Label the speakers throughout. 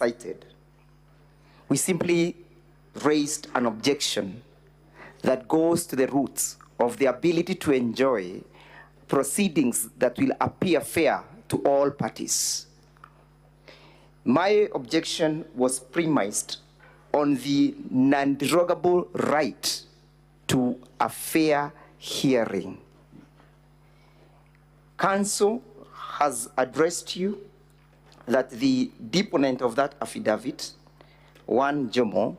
Speaker 1: cited. We simply raised an objection that goes to the roots of the ability to enjoy proceedings that will appear fair to all parties. My objection was premised on the non-derogable right to a fair hearing. Council has addressed you that the deponent of that affidavit, one Jomo,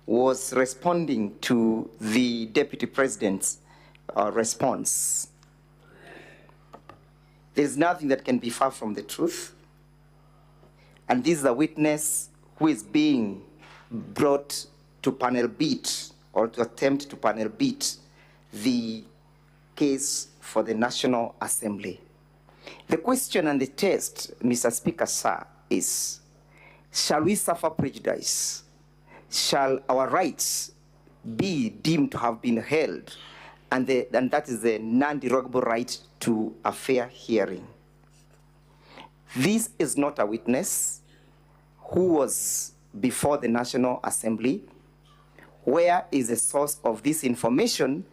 Speaker 1: was responding to the Deputy President's response. There's nothing that can be far from the truth. And this is a witness who is being brought to panel beat or to attempt to panel beat the case for the National Assembly. The question and the test, Mr. Speaker, sir, is, shall we suffer prejudice? Shall our rights be deemed to have been held? And that is the non-derogable right to a fair hearing. This is not a witness who was before the National Assembly. Where is the source of this information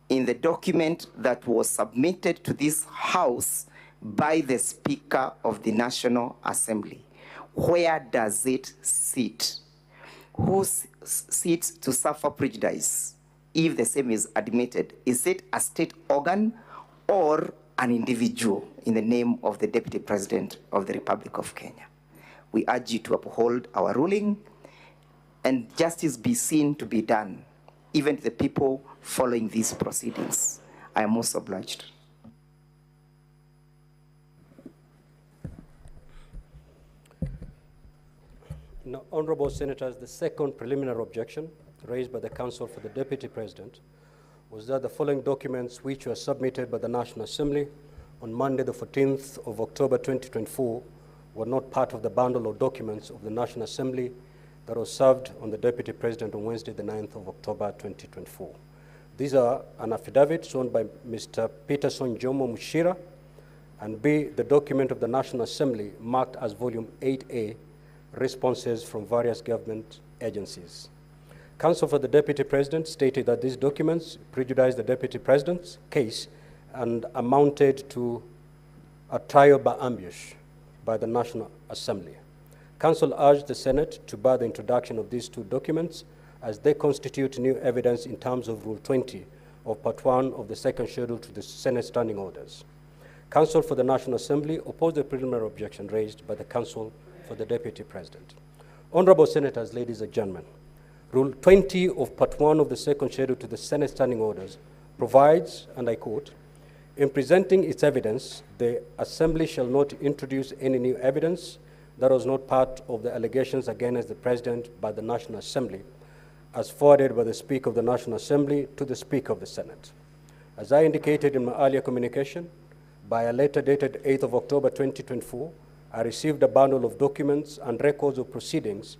Speaker 1: in the document that was submitted to this House by the Speaker of the National Assembly? Where does it sit? Who sits to suffer prejudice if the same is admitted? Is it a state organ or an individual in the name of the Deputy President of the Republic of Kenya? We urge you to uphold our ruling and justice be seen to be done, even to the people following these proceedings. I am most obliged.
Speaker 2: Now, Honorable Senators, the second preliminary objection raised by the Council for the Deputy President was that the following documents which were submitted by the National Assembly on Monday, the 14th of October 2024, were not part of the bundle of documents of the National Assembly that was served on the Deputy President on Wednesday, the 9th of October 2024. These are an affidavit sworn by Mr. Peterson Jomo Mushira, and B, the document of the National Assembly marked as Volume 8A, responses from various government agencies. Counsel for the Deputy President stated that these documents prejudiced the Deputy President's case and amounted to a trial by ambush by the National Assembly. Counsel urged the Senate to bar the introduction of these two documents as they constitute new evidence in terms of Rule 20 of Part 1 of the second schedule to the Senate Standing Orders. Counsel for the National Assembly opposed the preliminary objection raised by the Counsel for the Deputy President. Honorable Senators, ladies and gentlemen, Rule 20 of Part 1 of the second schedule to the Senate Standing Orders provides, and I quote, "In presenting its evidence, the Assembly shall not introduce any new evidence that was not part of the allegations against the President by the National Assembly, as forwarded by the Speaker of the National Assembly to the Speaker of the Senate." As I indicated in my earlier communication, by a letter dated 8th of October 2024, I received a bundle of documents and records of proceedings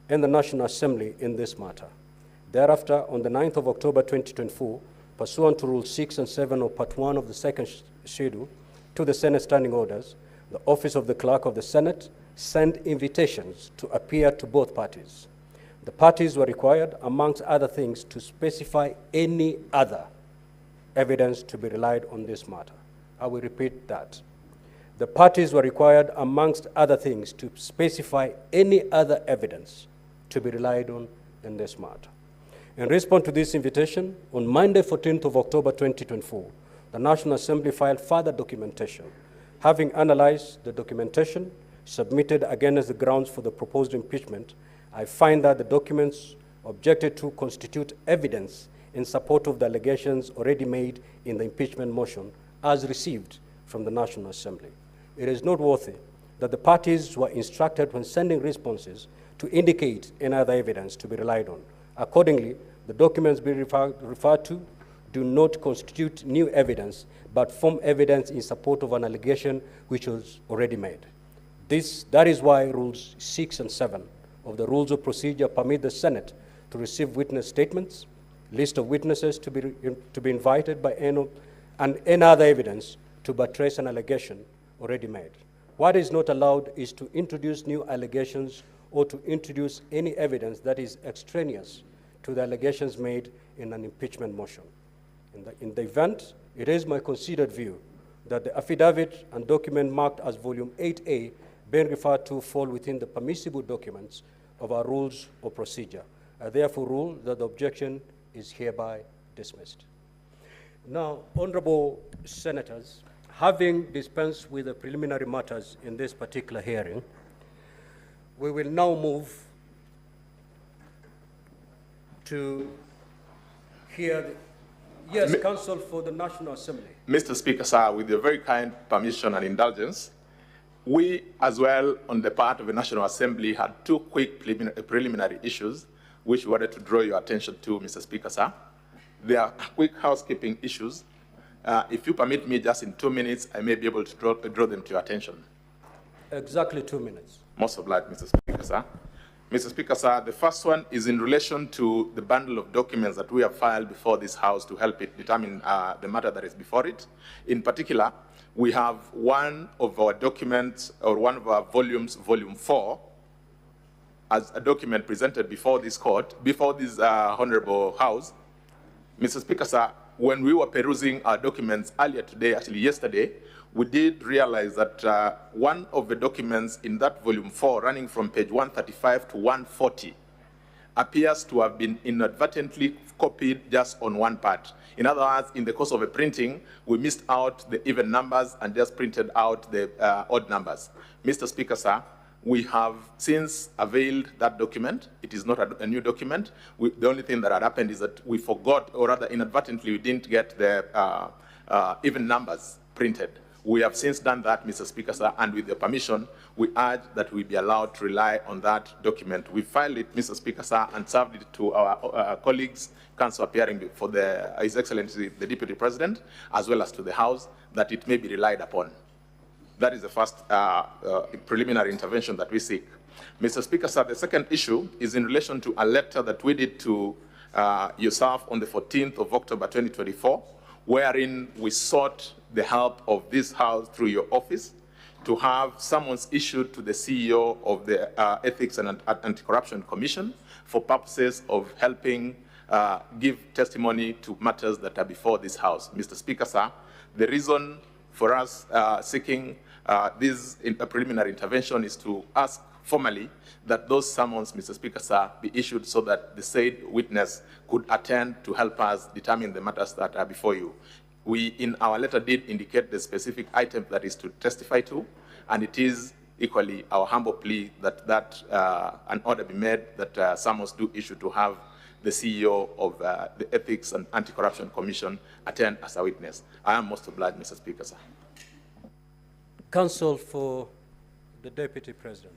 Speaker 2: in the National Assembly in this matter. Thereafter, on the 9th of October 2024, pursuant to Rule 6 and 7 of Part 1 of the second schedule to the Senate Standing Orders, the Office of the Clerk of the Senate sent invitations to appear to both parties. The parties were required, amongst other things, to specify any other evidence to be relied on this matter. I will repeat that. The parties were required, amongst other things, to specify any other evidence to be relied on in this matter. In response to this invitation, on Monday, 14th of October 2024, the National Assembly filed further documentation. Having analyzed the documentation submitted against the grounds for the proposed impeachment, I find that the documents objected to constitute evidence in support of the allegations already made in the impeachment motion as received from the National Assembly. It is noteworthy that the parties were instructed when sending responses to indicate any other evidence to be relied on. Accordingly, the documents being referred to do not constitute new evidence, but form evidence in support of an allegation which was already made. That is why Rules 6 and 7 of the Rules of Procedure permit the Senate to receive witness statements, list of witnesses to be invited by and any other evidence to buttress an allegation already made. What is not allowed is to introduce new allegations or to introduce any evidence that is extraneous to the allegations made in an impeachment motion. In the event, it is my considered view that the affidavit and document marked as Volume 8A being referred to fall within the permissible documents of our rules of procedure. I therefore rule that the objection is hereby dismissed. Now, honorable senators, having dispensed with the preliminary matters in this particular hearing, we will now move to hear the yes, Counsel for the National Assembly.
Speaker 3: Mr. Speaker, sir, with your very kind permission and indulgence, we as well, on the part of the National Assembly, had two quick preliminary issues which we wanted to draw your attention to, Mr. Speaker, sir. They are quick housekeeping issues. If you permit me just in 2 minutes, I may be able to draw them to your attention.
Speaker 2: Exactly 2 minutes.
Speaker 3: Most obliged, Mr. Speaker, sir. Mr. Speaker, sir, the first one is in relation to the bundle of documents that we have filed before this House to help it determine the matter that is before it. In particular, we have one of our documents, or one of our volumes, Volume 4, as a document presented before this court, before this Honorable House. Mr. Speaker, sir, when we were perusing our documents earlier today, actually yesterday, we did realize that one of the documents in that Volume 4, running from page 135 to 140, appears to have been inadvertently copied just on one part. In other words, in the course of a printing, we missed out the even numbers and just printed out the odd numbers. Mr. Speaker, sir, we have since availed that document. It is not a new document. The only thing that had happened is that we forgot, or rather inadvertently, we didn't get the even numbers printed. We have since done that, Mr. Speaker, sir, and with your permission, we urge that we be allowed to rely on that document. We filed it, Mr. Speaker, sir, and served it to our colleagues, counsel appearing before His Excellency, the Deputy President, as well as to the House, that it may be relied upon. That is the first preliminary intervention that we seek. Mr. Speaker, sir, the second issue is in relation to a letter that we did to yourself on the 14th of October 2024, wherein we sought the help of this House through your office to have summons issued to the CEO of the Ethics and Anti-Corruption Commission for purposes of helping give testimony to matters that are before this House. Mr. Speaker, sir, the reason for us seeking this preliminary intervention is to ask formally that those summons, Mr. Speaker, sir, be issued so that the said witness could attend to help us determine the matters that are before you. We, in our letter, did indicate the specific item that is to testify to, and it is equally our humble plea that an order be made that summons do issue to have the CEO of the Ethics and Anti-Corruption Commission attend as a witness. I am most obliged, Mr. Speaker, sir.
Speaker 2: Counsel for the Deputy President,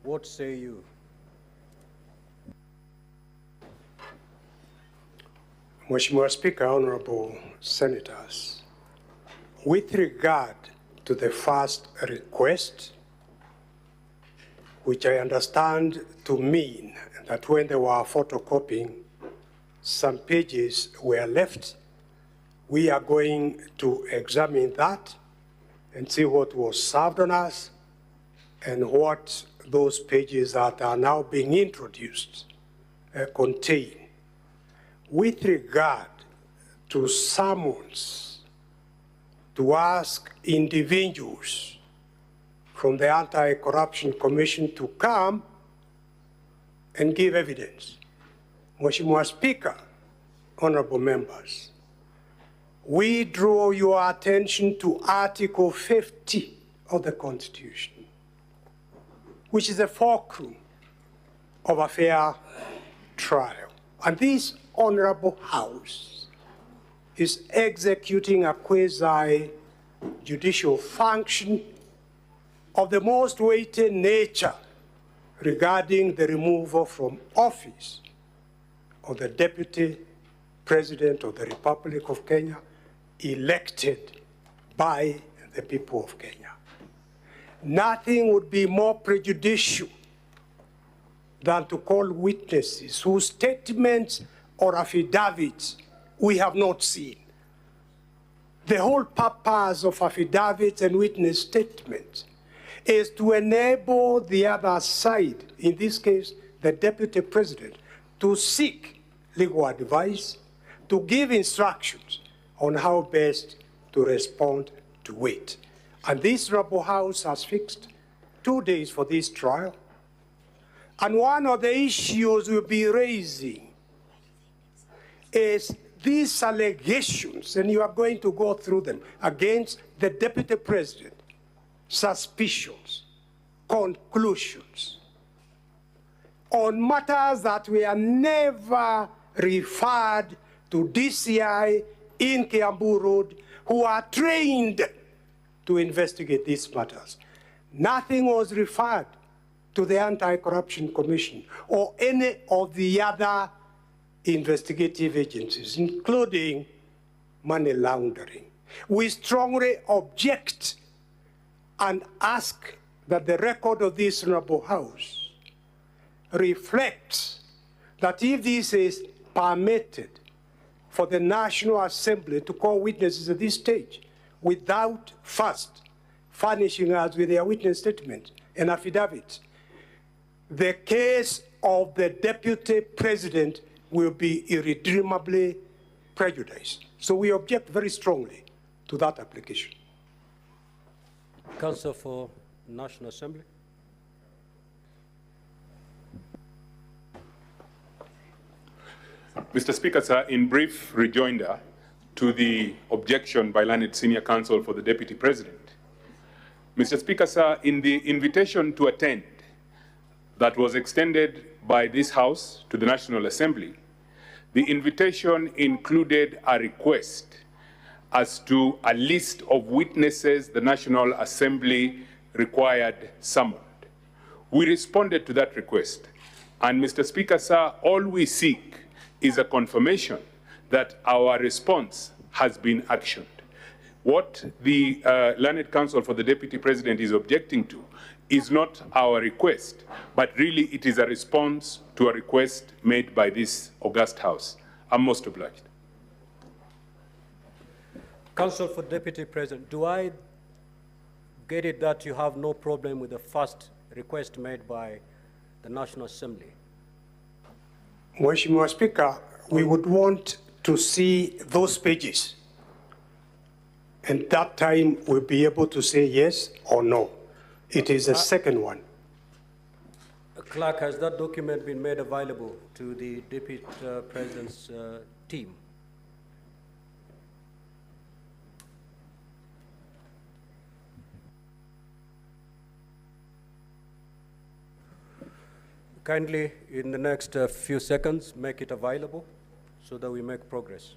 Speaker 2: what say you?
Speaker 4: Mheshimiwa Speaker, honorable senators, with regard to the first request, which I understand to mean that when they were photocopying, some pages were left, we are going to examine that and see what was served on us and what those pages that are now being introduced contain. With regard to summons to ask individuals from the Anti-Corruption Commission to come and give evidence, Mheshimiwa Speaker, honorable members, we draw your attention to Article 50 of the Constitution, which is a fulcrum of a fair trial. And this honorable House is executing a quasi-judicial function of the most weighty nature regarding the removal from office of the Deputy President of the Republic of Kenya, elected by the people of Kenya. Nothing would be more prejudicial than to call witnesses whose statements or affidavits we have not seen. The whole purpose of affidavits and witness statements is to enable the other side, in this case, the Deputy President, to seek legal advice, to give instructions on how best to respond to it. And this Honorable House has fixed 2 days for this trial. And one of the issues we'll be raising is these allegations, and you are going to go through them, against the Deputy President, suspicions, conclusions, on matters that were never referred to DCI in Kiambu Road, who are trained to investigate these matters. Nothing was referred to the Anti-Corruption Commission or any of the other investigative agencies, including money laundering. We strongly object and ask that the record of this Honorable House reflects that if this is permitted for the National Assembly to call witnesses at this stage without first furnishing us with their witness statement and affidavit, the case of the Deputy President will be irredeemably prejudiced. So we object very strongly to that application.
Speaker 2: Counsel for National Assembly.
Speaker 5: Mr. Speaker, sir, in brief rejoinder to the objection by learned senior counsel for the Deputy President. Mr. Speaker, sir, in the invitation to attend that was extended by this House to the National Assembly, the invitation included a request as to a list of witnesses the National Assembly required summoned. We responded to that request, and Mr. Speaker, sir, all we seek is a confirmation that our response has been actioned. What the learned counsel for the Deputy President is objecting to is not our request, but really it is a response to a request made by this august House. I'm most obliged.
Speaker 2: Counsel for Deputy President, do I get it that you have no problem with the first request made by the National Assembly?
Speaker 4: Mheshimiwa Speaker, we would want to see those pages. And that time we'll be able to say yes or no. It is the second one.
Speaker 2: Clerk, has that document been made available to the Deputy President's team? Kindly, in the next few seconds, make it available so that we make progress.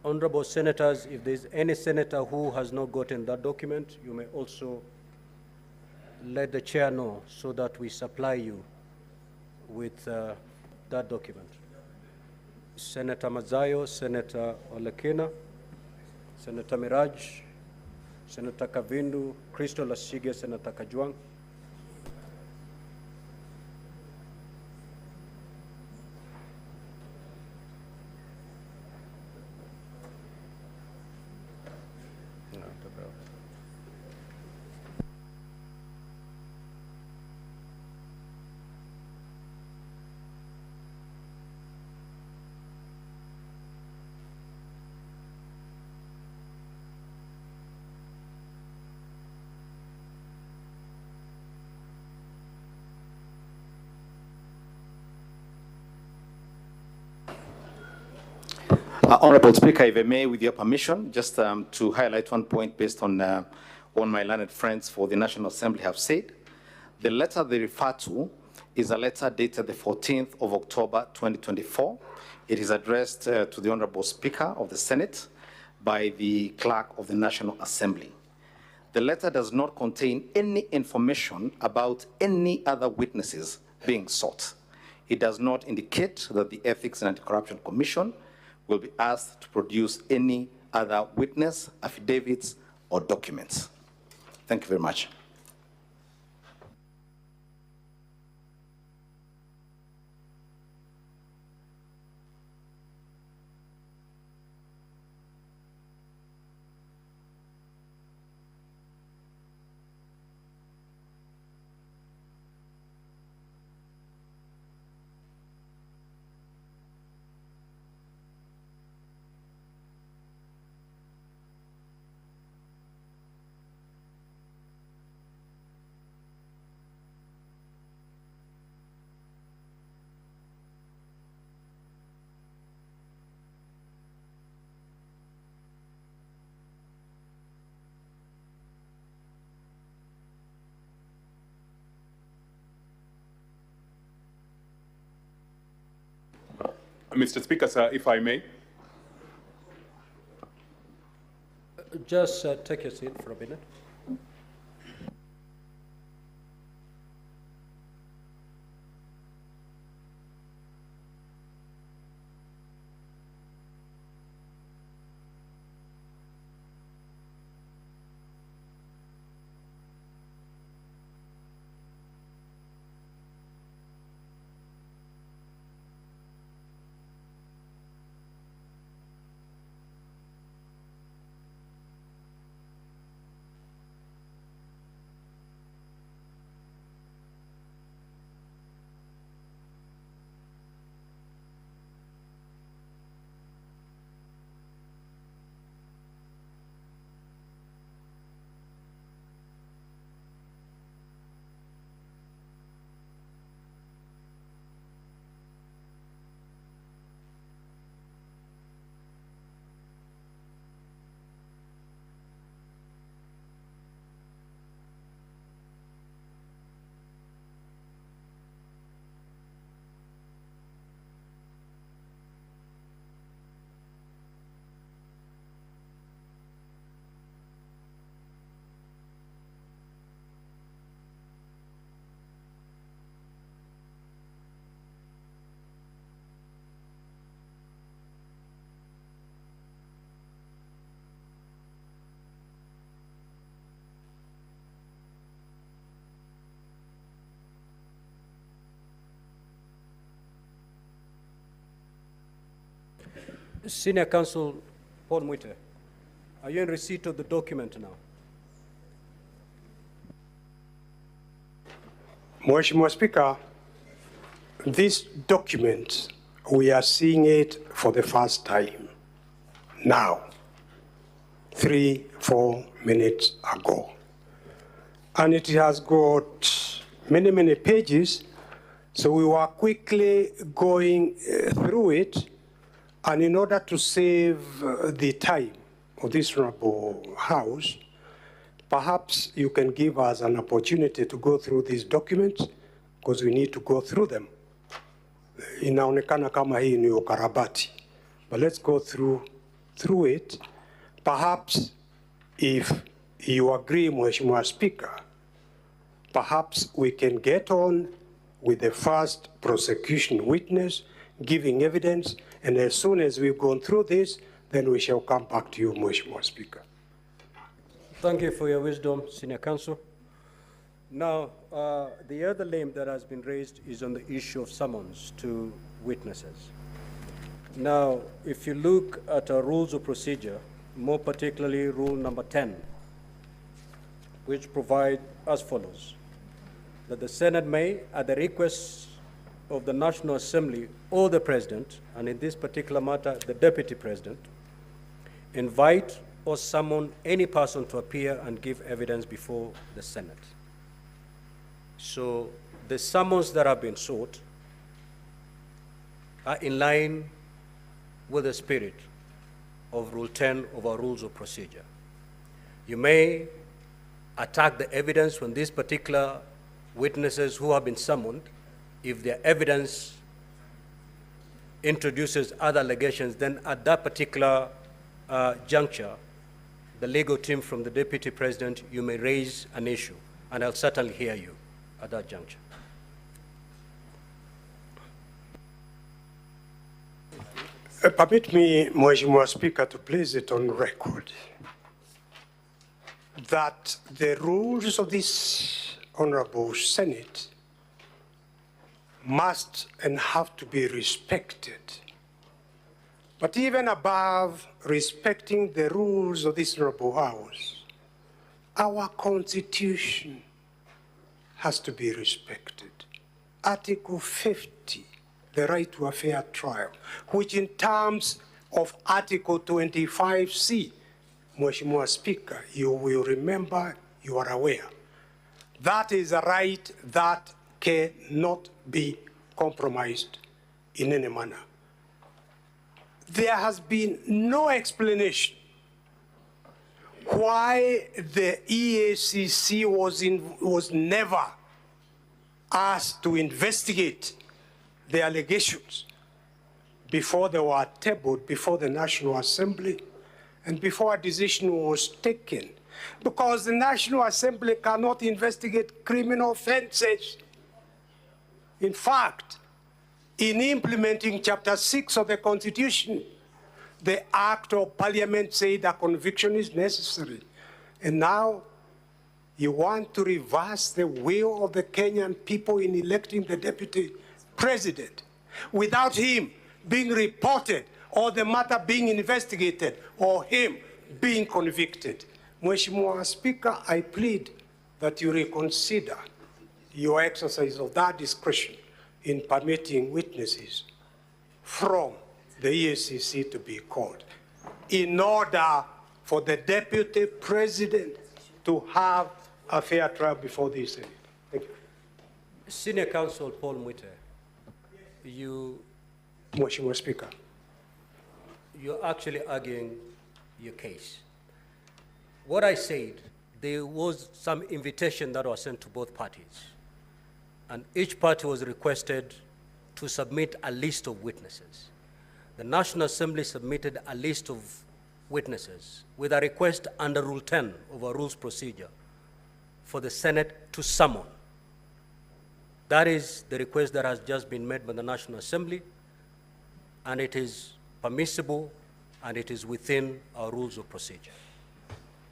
Speaker 2: Honorable Senators, if there's any senator who has not gotten that document, you may also let the chair know so that we supply you with that document. Senator Mazayo, Senator Olekina, Senator Miraj, Senator Kavindu, Crystal Asige, Senator Kajwang.
Speaker 1: Honorable Speaker, if I may, with your permission, just to highlight one point based on what my learned friends for the National Assembly have said. The letter they refer to is a letter dated the 14th of October, 2024. It is addressed to the Honorable Speaker of the Senate by the Clerk of the National Assembly. The letter does not contain any information about any other witnesses being sought. It does not indicate that the Ethics and Anti-Corruption Commission will be asked to produce any other witness, affidavits, or documents. Thank you very much.
Speaker 5: Mr. Speaker, sir, if I may.
Speaker 2: Just take your seat for a minute. Senior Counsel Paul Mwite, are you in receipt of the document now?
Speaker 4: Mheshimiwa Speaker, this document, we are seeing it for the first time now, 3-4 minutes ago. And it has got many, many pages, so we were quickly going through it. And in order to save the time of this honorable House, perhaps you can give us an opportunity to go through these documents, because we need to go through them. Inaonekana kama hii ni ukarabati, but let's go through it. Perhaps if you agree, Mheshimiwa Speaker, perhaps we can get on with the first prosecution witness giving evidence, and as soon as we've gone through this, then we shall come back to you, Mheshimiwa Speaker.
Speaker 2: Thank you for your wisdom, Senior Counsel. Now, the other name that has been raised is on the issue of summons to witnesses. Now, if you look at our rules of procedure, more particularly rule number 10, which provide as follows, that the Senate may, at the request of the National Assembly or the President, and in this particular matter, the Deputy President, invite or summon any person to appear and give evidence before the Senate. So the summons that have been sought are in line with the spirit of Rule 10 of our Rules of Procedure. You may attack the evidence when these particular witnesses who have been summoned, if their evidence introduces other allegations, then at that particular juncture, the legal team from the Deputy President, you may raise an issue, and I'll certainly hear you at that juncture.
Speaker 4: Permit me, Mheshimiwa Speaker, to place it on record that the rules of this Honorable Senate must and have to be respected. But even above respecting the rules of this Honorable House, our Constitution has to be respected. Article 50, the right to a fair trial, which in terms of Article 25C, Mheshimiwa Speaker, you will remember, you are aware, that is a right that cannot be compromised in any manner. There has been no explanation why the EACC was never asked to investigate the allegations before they were tabled before the National Assembly and before a decision was taken, because the National Assembly cannot investigate criminal offenses. In fact, in implementing Chapter 6 of the Constitution, the Act of Parliament said a conviction is necessary. And now you want to reverse the will of the Kenyan people in electing the deputy president without him being reported or the matter being investigated or him being convicted. Mheshimiwa Speaker, I plead that you reconsider your exercise of that discretion in permitting witnesses from the EACC to be called in order for the deputy president to have a fair trial before the Senate. Thank you.
Speaker 2: Senior Counsel Paul Mwite,
Speaker 4: Mheshimiwa Speaker,
Speaker 2: you're actually arguing your case. What I said, there was some invitation that was sent to both parties, and each party was requested to submit a list of witnesses. The National Assembly submitted a list of witnesses with a request under Rule 10 of our Rules Procedure for the Senate to summon. That is the request that has just been made by the National Assembly, and it is permissible and it is within our rules of procedure.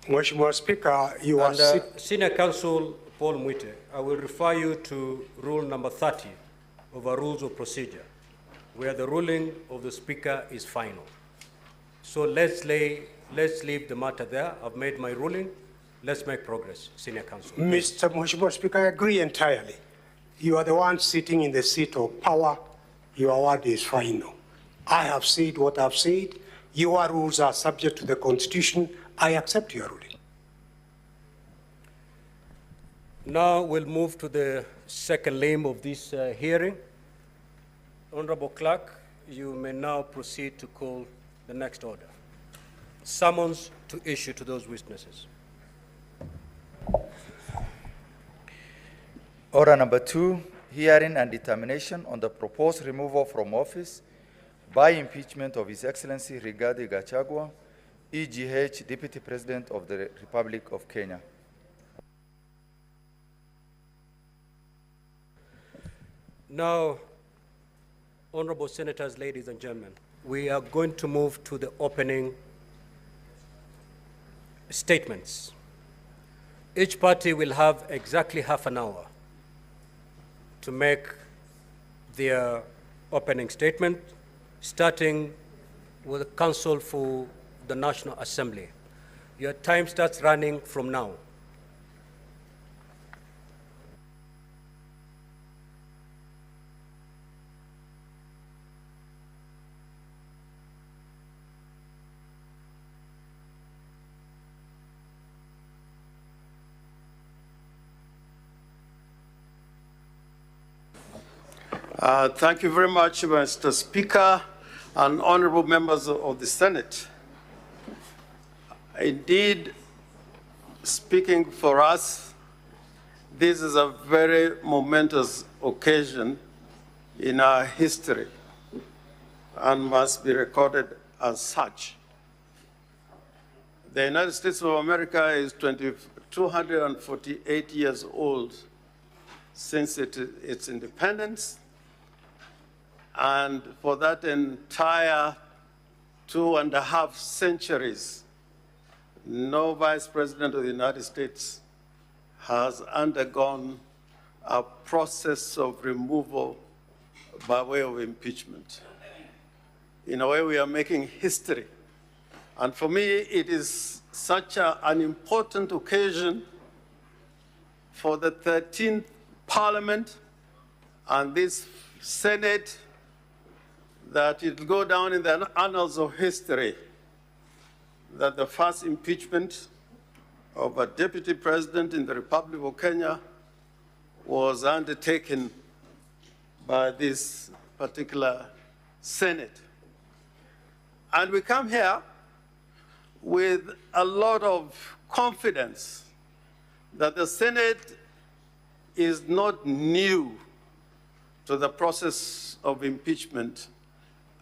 Speaker 4: Mheshimiwa Speaker, you are
Speaker 2: Senior Counsel Paul Mwite, I will refer you to Rule number 30 of our rules of procedure, where the ruling of the Speaker is final. So let's leave the matter there. I've made my ruling. Let's make progress, Senior Counsel.
Speaker 4: Mheshimiwa Speaker, I agree entirely. You are the one sitting in the seat of power. Your word is final. I have said what I've said. Your rules are subject to the Constitution. I accept your ruling.
Speaker 2: Now we'll move to the second limb of this hearing. Honorable Clerk, you may now proceed to call the next order. Summons to issue to those witnesses.
Speaker 6: Order number 2, hearing and determination on the proposed removal from office by impeachment of His Excellency Rigathi Gachagua, EGH, Deputy President of the Republic of Kenya.
Speaker 2: Now, honorable senators, ladies and gentlemen, we are going to move to the opening statements. Each party will have exactly half an hour to make their opening statement, starting with the Counsel for the National Assembly. Your time starts running from now.
Speaker 7: Thank you very much, Mr. Speaker and honorable members of the Senate. Indeed, speaking for us, this is a very momentous occasion in our history and must be recorded as such. The United States of America is 248 years old since its independence. And for that entire 2.5 centuries, no Vice President of the United States has undergone a process of removal by way of impeachment. In a way, we are making history. And for me, it is such an important occasion for the 13th Parliament and this Senate that it will go down in the annals of history that the first impeachment of a deputy president in the Republic of Kenya was undertaken by this particular Senate. And we come here with a lot of confidence that the Senate is not new to the process of impeachment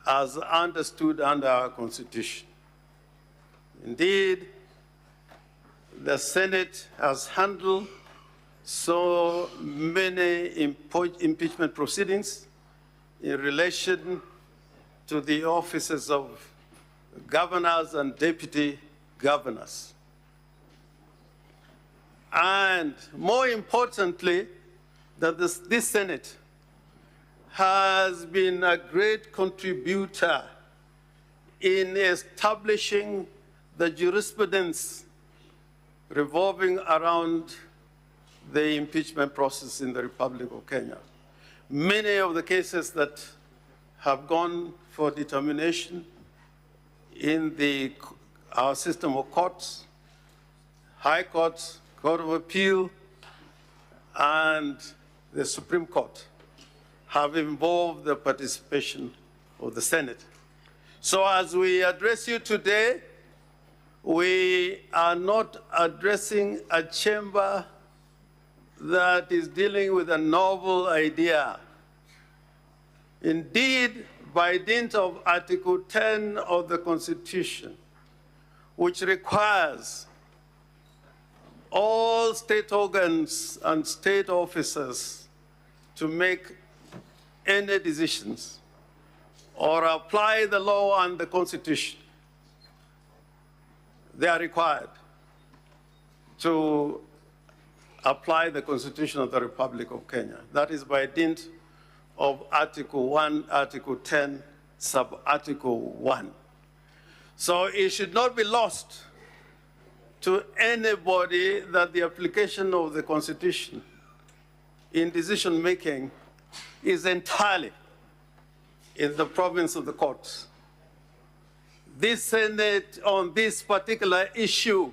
Speaker 7: as understood under our Constitution. Indeed, the Senate has handled so many impeachment proceedings in relation to the offices of governors and deputy governors. And more importantly, that this Senate has been a great contributor in establishing the jurisprudence revolving around the impeachment process in the Republic of Kenya. Many of the cases that have gone for determination in our system of courts, High Courts, Court of Appeal, and the Supreme Court have involved the participation of the Senate. So as we address you today, we are not addressing a chamber that is dealing with a novel idea. Indeed, by dint of Article 10 of the Constitution, which requires all state organs and state officers to make any decisions or apply the law and the Constitution, they are required to apply the Constitution of the Republic of Kenya. That is by dint of Article 1, Article 10, Sub-Article 1. So it should not be lost to anybody that the application of the Constitution in decision-making is entirely in the province of the courts. This Senate, on this particular issue,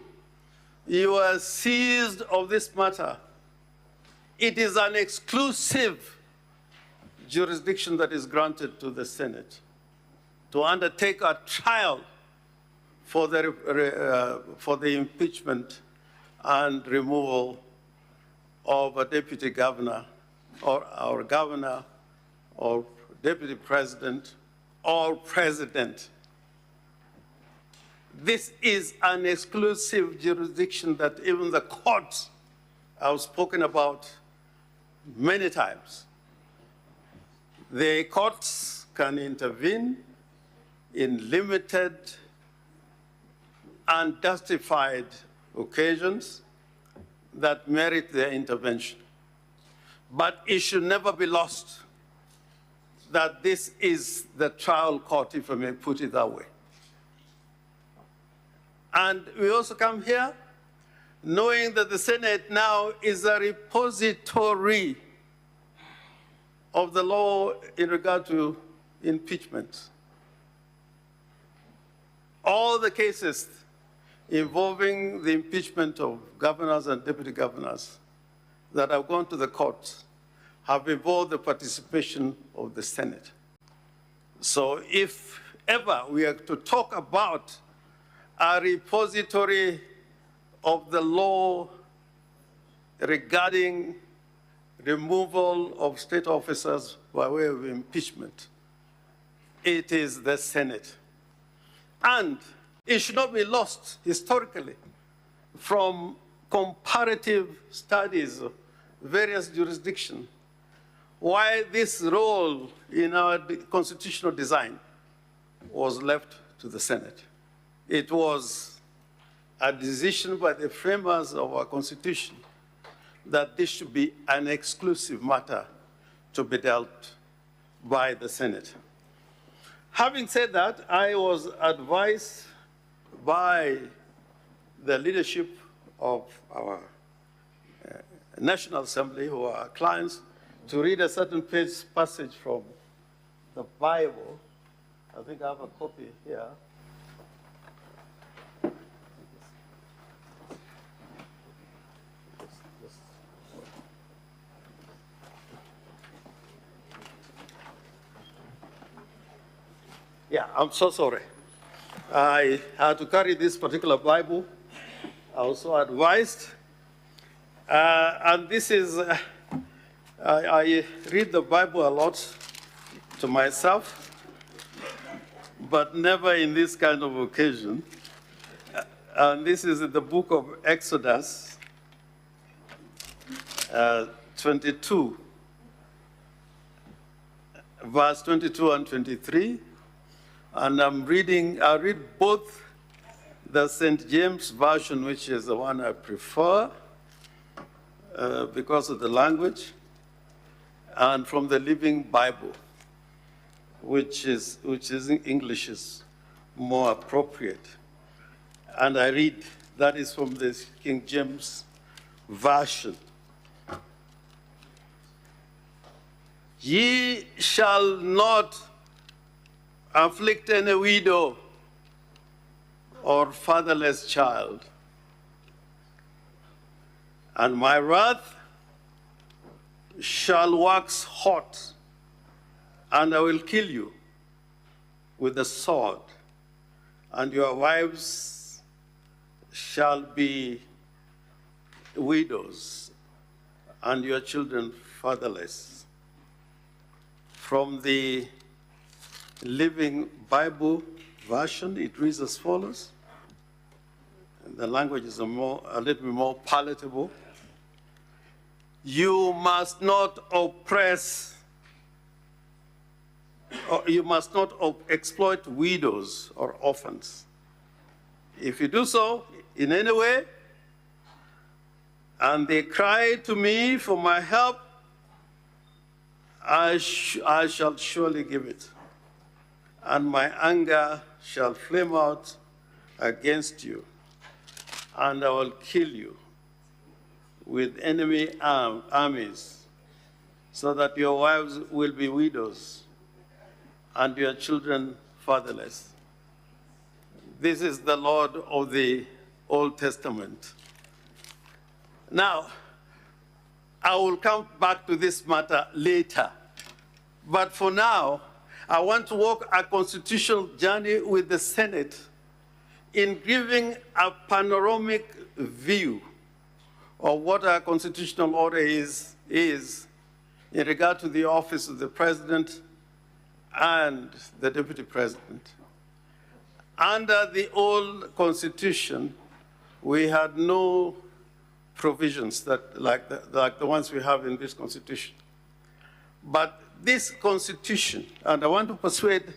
Speaker 7: you are seized of this matter. It is an exclusive jurisdiction that is granted to the Senate to undertake a trial for the impeachment and removal of a deputy governor or governor or deputy president or president. This is an exclusive jurisdiction that even the courts have spoken about many times. The courts can intervene in limited and justified occasions that merit their intervention. But it should never be lost that this is the trial court, if I may put it that way. And we also come here knowing that the Senate now is a repository of the law in regard to impeachment. All the cases involving the impeachment of governors and deputy governors that have gone to the courts have involved the participation of the Senate. So if ever we are to talk about a repository of the law regarding removal of state officers by way of impeachment, it is the Senate. And it should not be lost historically from comparative studies of various jurisdictions why this role in our constitutional design was left to the Senate. It was a decision by the framers of our Constitution that this should be an exclusive matter to be dealt by the Senate. Having said that, I was advised by the leadership of our National Assembly, who are our clients, to read a certain passage from the Bible. I think I have a copy here. Yeah, I'm so sorry. I had to carry this particular Bible. I was so advised. And this is, I read the Bible a lot to myself. but never in this kind of occasion. And this is in the book of Exodus 22, verse 22 and 23. And I'll read both the St. James Version, which is the one I prefer because of the language, and from the Living Bible, which is in English is more appropriate. And I read, that is from the King James Version. Ye shall not afflict any widow or fatherless child, and my wrath shall wax hot, and I will kill you with the sword, and your wives shall be widows, and your children fatherless. From the Living Bible version, it reads as follows. The language is a little bit more palatable. You must not oppress, or you must not exploit widows or orphans. If you do so in any way, and they cry to me for my help, I shall surely give it, and my anger shall flame out against you, and I will kill you with enemy armies, so that your wives will be widows and your children fatherless. This is the Lord of the Old Testament. Now, I will come back to this matter later, but for now, I want to walk a constitutional journey with the Senate in giving a panoramic view of what our constitutional order is in regard to the office of the president and the deputy president. Under the old constitution, we had no provisions that like the ones we have in this constitution. But this constitution, and I want to persuade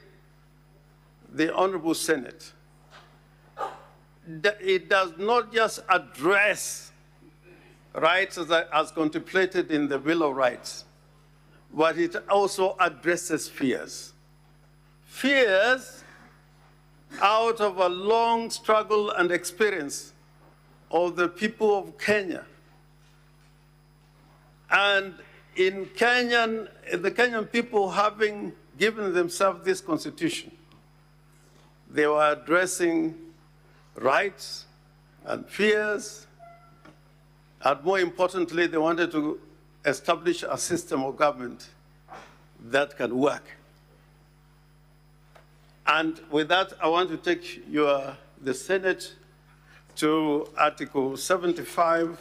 Speaker 7: the Honorable Senate, that it does not just address rights as contemplated in the Bill of Rights, but it also addresses fears. Fears out of a long struggle and experience of the people of Kenya. And in the Kenyan people having given themselves this constitution, they were addressing rights and fears, and more importantly, they wanted to establish a system of government that can work. And with that, I want to take the Senate to Article 75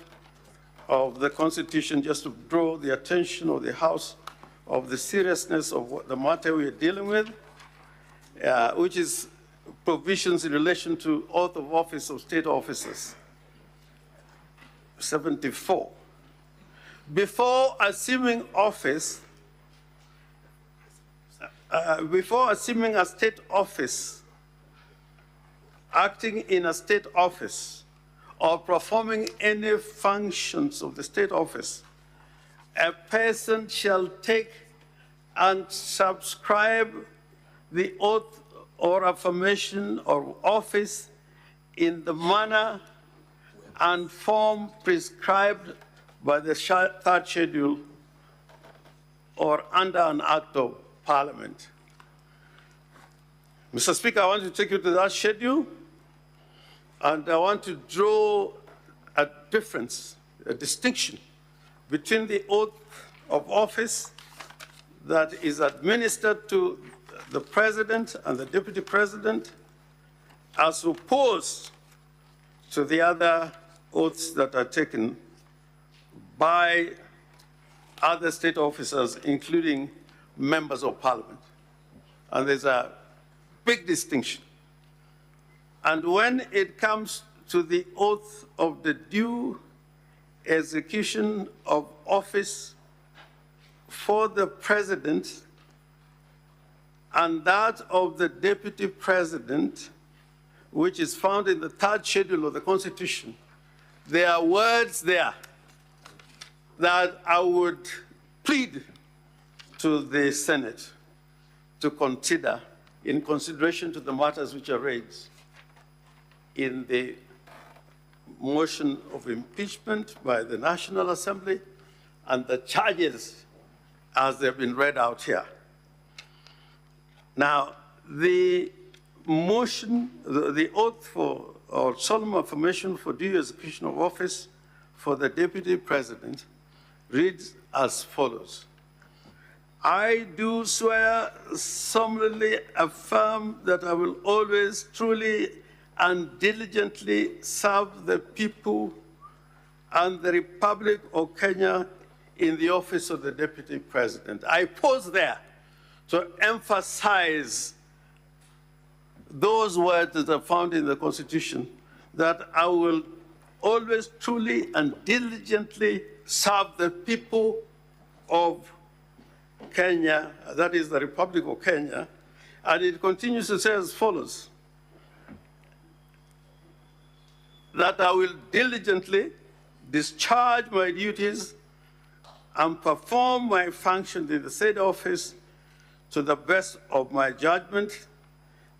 Speaker 7: of the Constitution, just to draw the attention of the House of the seriousness of the matter we are dealing with, which is provisions in relation to oath of office of state officers. 74. Before assuming office, before assuming a state office, acting in a state office, or performing any functions of the state office, a person shall take and subscribe the oath or affirmation of office in the manner and form prescribed by the third schedule or under an act of Parliament. Mr. Speaker, I want to take you to that schedule, and I want to draw a difference, a distinction between the oath of office that is administered to the president and the deputy president, as opposed to the other oaths that are taken by other state officers, including members of parliament. And there's a big distinction. And when it comes to the oath of the due execution of office for the president and that of the deputy president, which is found in the 3rd schedule of the Constitution, there are words there that I would plead to the Senate to consider in consideration to the matters which are raised in the motion of impeachment by the National Assembly and the charges as they've been read out here. Now, the motion, the oath for, or solemn affirmation for due execution of office for the Deputy President reads as follows. I do swear solemnly affirm that I will always truly and diligently serve the people and the Republic of Kenya in the office of the Deputy President. I pause there to emphasize those words that are found in the Constitution, that I will always truly and diligently serve the people of Kenya, that is the Republic of Kenya, and it continues to say as follows, that I will diligently discharge my duties and perform my functions in the said office to the best of my judgment,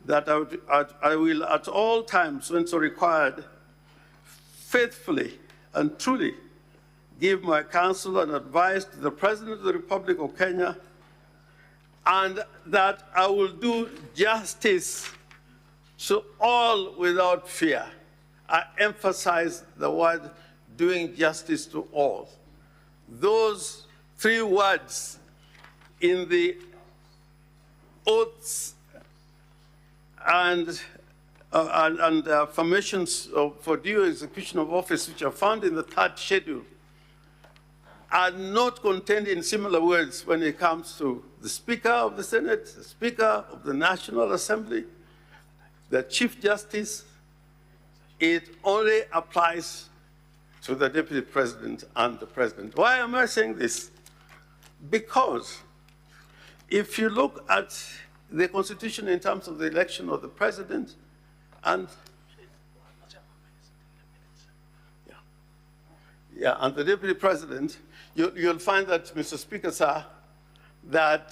Speaker 7: that I will at all times, when so required, faithfully and truly give my counsel and advice to the President of the Republic of Kenya, and that I will do justice to all without fear. I emphasize the word doing justice to all. Those 3 words in the oaths and affirmations for due execution of office, which are found in the 3rd schedule, are not contained in similar words when it comes to the Speaker of the Senate, the Speaker of the National Assembly, the Chief Justice. It only applies to the Deputy President and the President. Why am I saying this? Because if you look at the Constitution in terms of the election of the President and and the Deputy President, you'll find that, Mr. Speaker, sir, that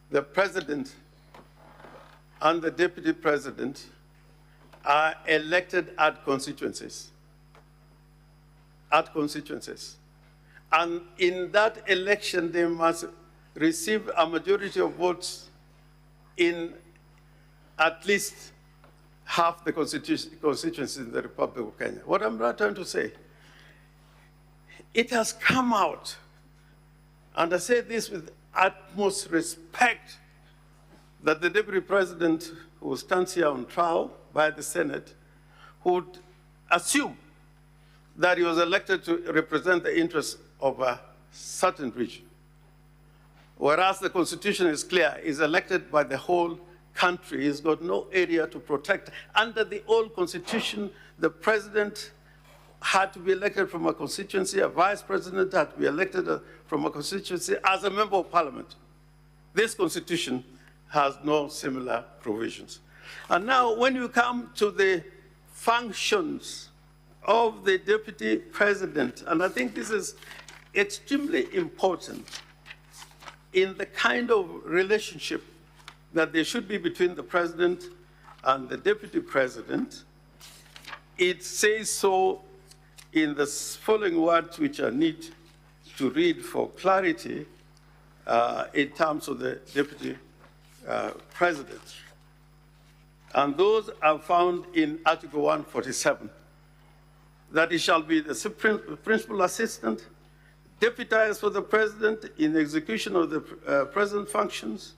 Speaker 7: the President and the Deputy President are elected at constituencies. At constituencies. And in that election, they must receive a majority of votes in at least half the constituencies in the Republic of Kenya. What I'm trying to say, it has come out, and I say this with utmost respect, that the Deputy President who stands here on trial by the Senate would assume that he was elected to represent the interests of a certain region. Whereas the Constitution is clear, he's elected by the whole country. He's got no area to protect. Under the old Constitution, the President had to be elected from a constituency, a Vice President had to be elected from a constituency as a member of Parliament. This Constitution has no similar provisions. And now when you come to the functions of the Deputy President, and I think this is extremely important in the kind of relationship that there should be between the President and the Deputy President, it says so in the following words, which I need to read for clarity in terms of the Deputy President. And those are found in Article 147, that he shall be the principal assistant, deputized for the President in the execution of the President functions,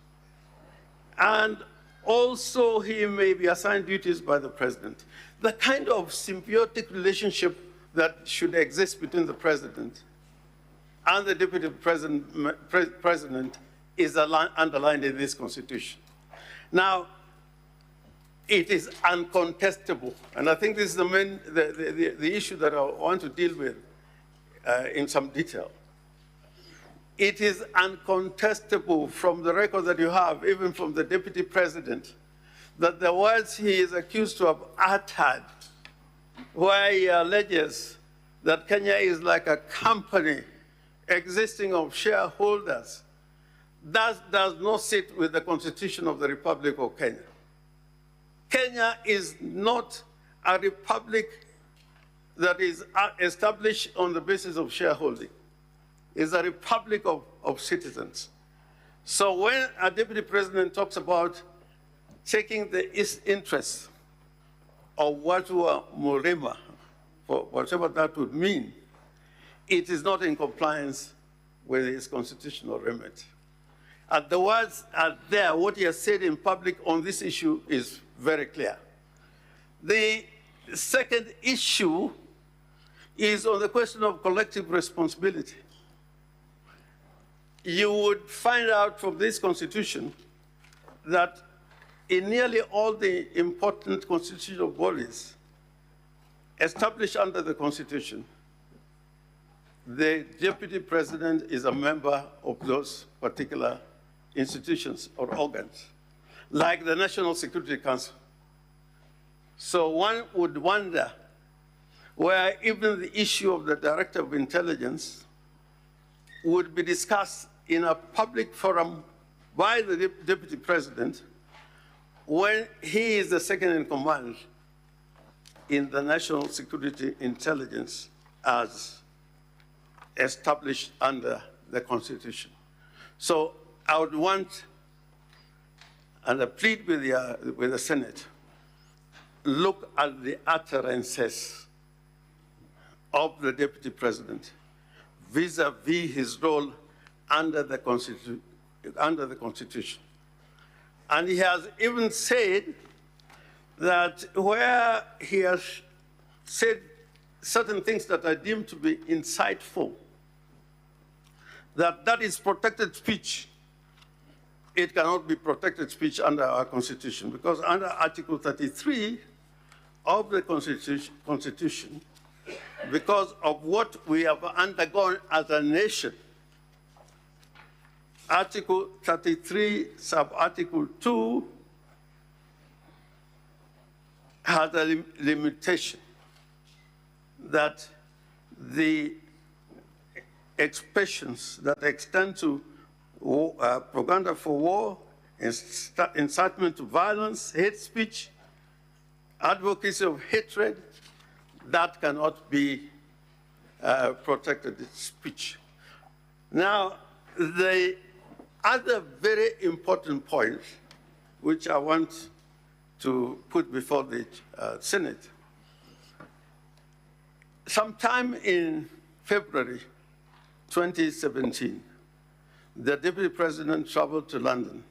Speaker 7: and also he may be assigned duties by the President. The kind of symbiotic relationship that should exist between the President and the Deputy President is underlined in this Constitution. Now, it is uncontestable. And I think this is the issue that I want to deal with in some detail. It is uncontestable from the record that you have, even from the Deputy President, that the words he is accused to have uttered, where he alleges that Kenya is like a company existing of shareholders, that does not sit with the Constitution of the Republic of Kenya. Kenya is not a republic that is established on the basis of shareholding. It's a republic of citizens. So when a Deputy President talks about taking the interests of Watu Murima, for whatever that would mean, it is not in compliance with his constitutional remit. And the words are there. What he has said in public on this issue is very clear. The second issue is on the question of collective responsibility. You would find out from this constitution that in nearly all the important constitutional bodies established under the Constitution, the Deputy President is a member of those particular institutions or organs, like the National Security Council. So one would wonder where even the issue of the Director of Intelligence would be discussed in a public forum by the Deputy President when he is the second in command in the National Security Intelligence as established under the Constitution. So I would want, and I plead with the Senate, look at the utterances of the Deputy President vis-a-vis his role under the Constitution. And he has even said that where he has said certain things that are deemed to be insightful, that is protected speech. It cannot be protected speech under our Constitution, because under Article 33 of the Constitution, because of what we have undergone as a nation, Article 33, sub-article 2, has a limitation that the expressions that extend to propaganda for war, incitement to violence, hate speech, advocacy of hatred, that cannot be protected speech. Now, the other very important point, which I want to put before the Senate, sometime in February 2017, the Deputy President traveled to London.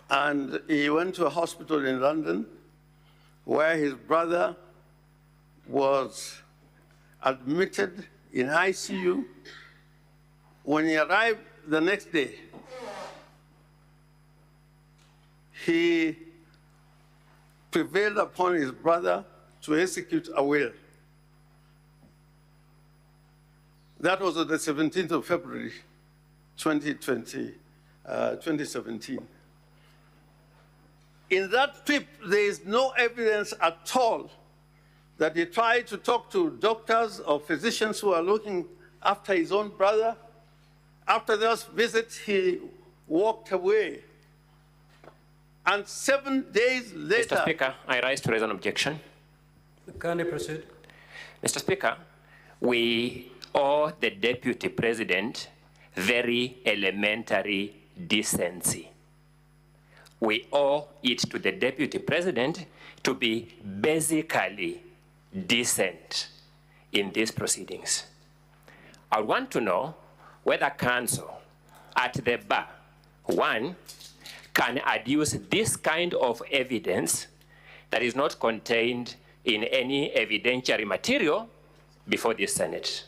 Speaker 7: And he went to a hospital in London where his brother was admitted in ICU. When he arrived the next day, he prevailed upon his brother to execute a will. That was on the 17th of February, 2017. In that trip, there is no evidence at all that he tried to talk to doctors or physicians who are looking after his own brother. After those visits, he walked away. And 7 days later—
Speaker 8: Mr. Speaker, I rise to raise an objection.
Speaker 2: Can I proceed?
Speaker 8: Mr. Speaker, we owe the Deputy President very elementary decency. We owe it to the Deputy President to be basically decent in these proceedings. I want to know whether counsel at the bar, one, can adduce this kind of evidence that is not contained in any evidentiary material before the Senate.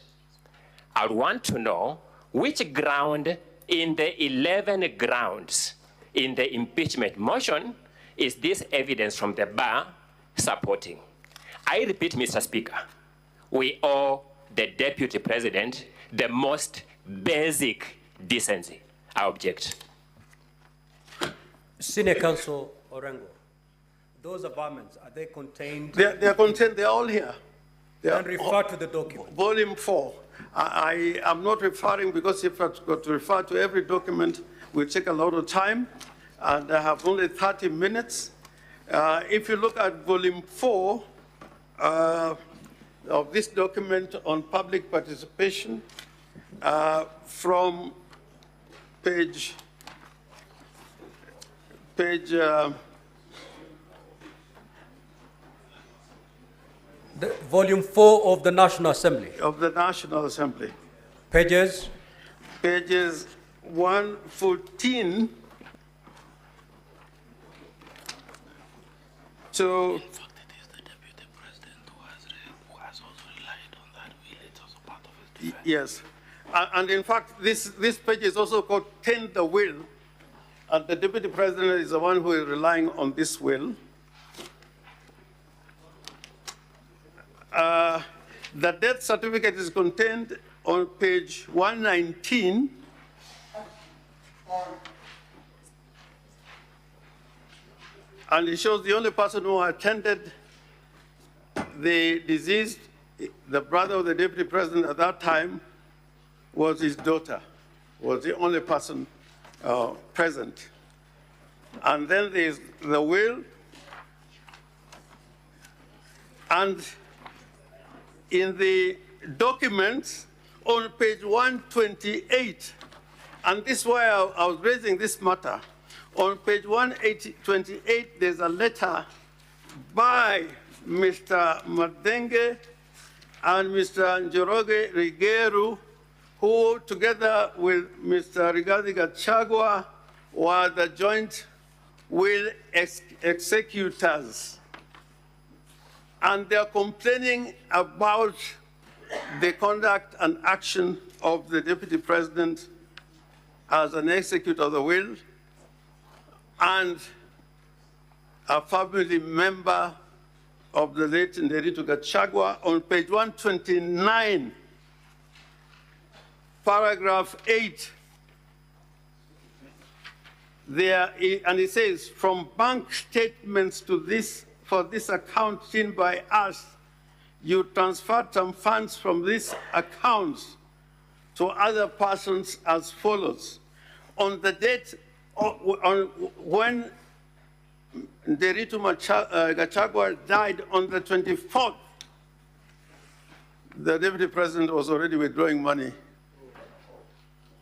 Speaker 8: I want to know which ground in the 11 grounds in the impeachment motion is this evidence from the bar supporting? I repeat, Mr. Speaker, we owe the Deputy President the most basic decency. I object.
Speaker 2: Senior Counsel Orengo, those amendments, are they contained?
Speaker 7: They are contained, they're all here.
Speaker 2: And refer to the document.
Speaker 7: Volume 4. I am not referring, because if I've got to refer to every document, will take a lot of time, and I have only 30 minutes. If you look at volume 4 of this document on public participation, from page
Speaker 2: Volume 4 of the National Assembly.
Speaker 7: Of the National Assembly.
Speaker 2: Pages?
Speaker 7: Pages 114 to yes. And in fact, this page is also called Tend the Will, and the Deputy President is the one who is relying on this will. The death certificate is contained on page 119. And it shows the only person who attended the deceased, the brother of the Deputy President at that time, was his daughter, was the only person present. And then there's the will, and in the documents on page 128, and this is why I was raising this matter, on page 128, there's a letter by Mr. Madenge and Mr. Njoroge Rigeru, who together with Mr. Rigathi Gachagua were the joint will executors. And they're complaining about the conduct and action of the Deputy President as an executor of the will and a family member of the late Nderitu Gachagua. On page 129, paragraph 8, there, and it says, from bank statements to this, for this account seen by us, you transferred some funds from these accounts to other persons as follows. On the date when Nderitu Gachagua died on the 24th, the Deputy President was already withdrawing money.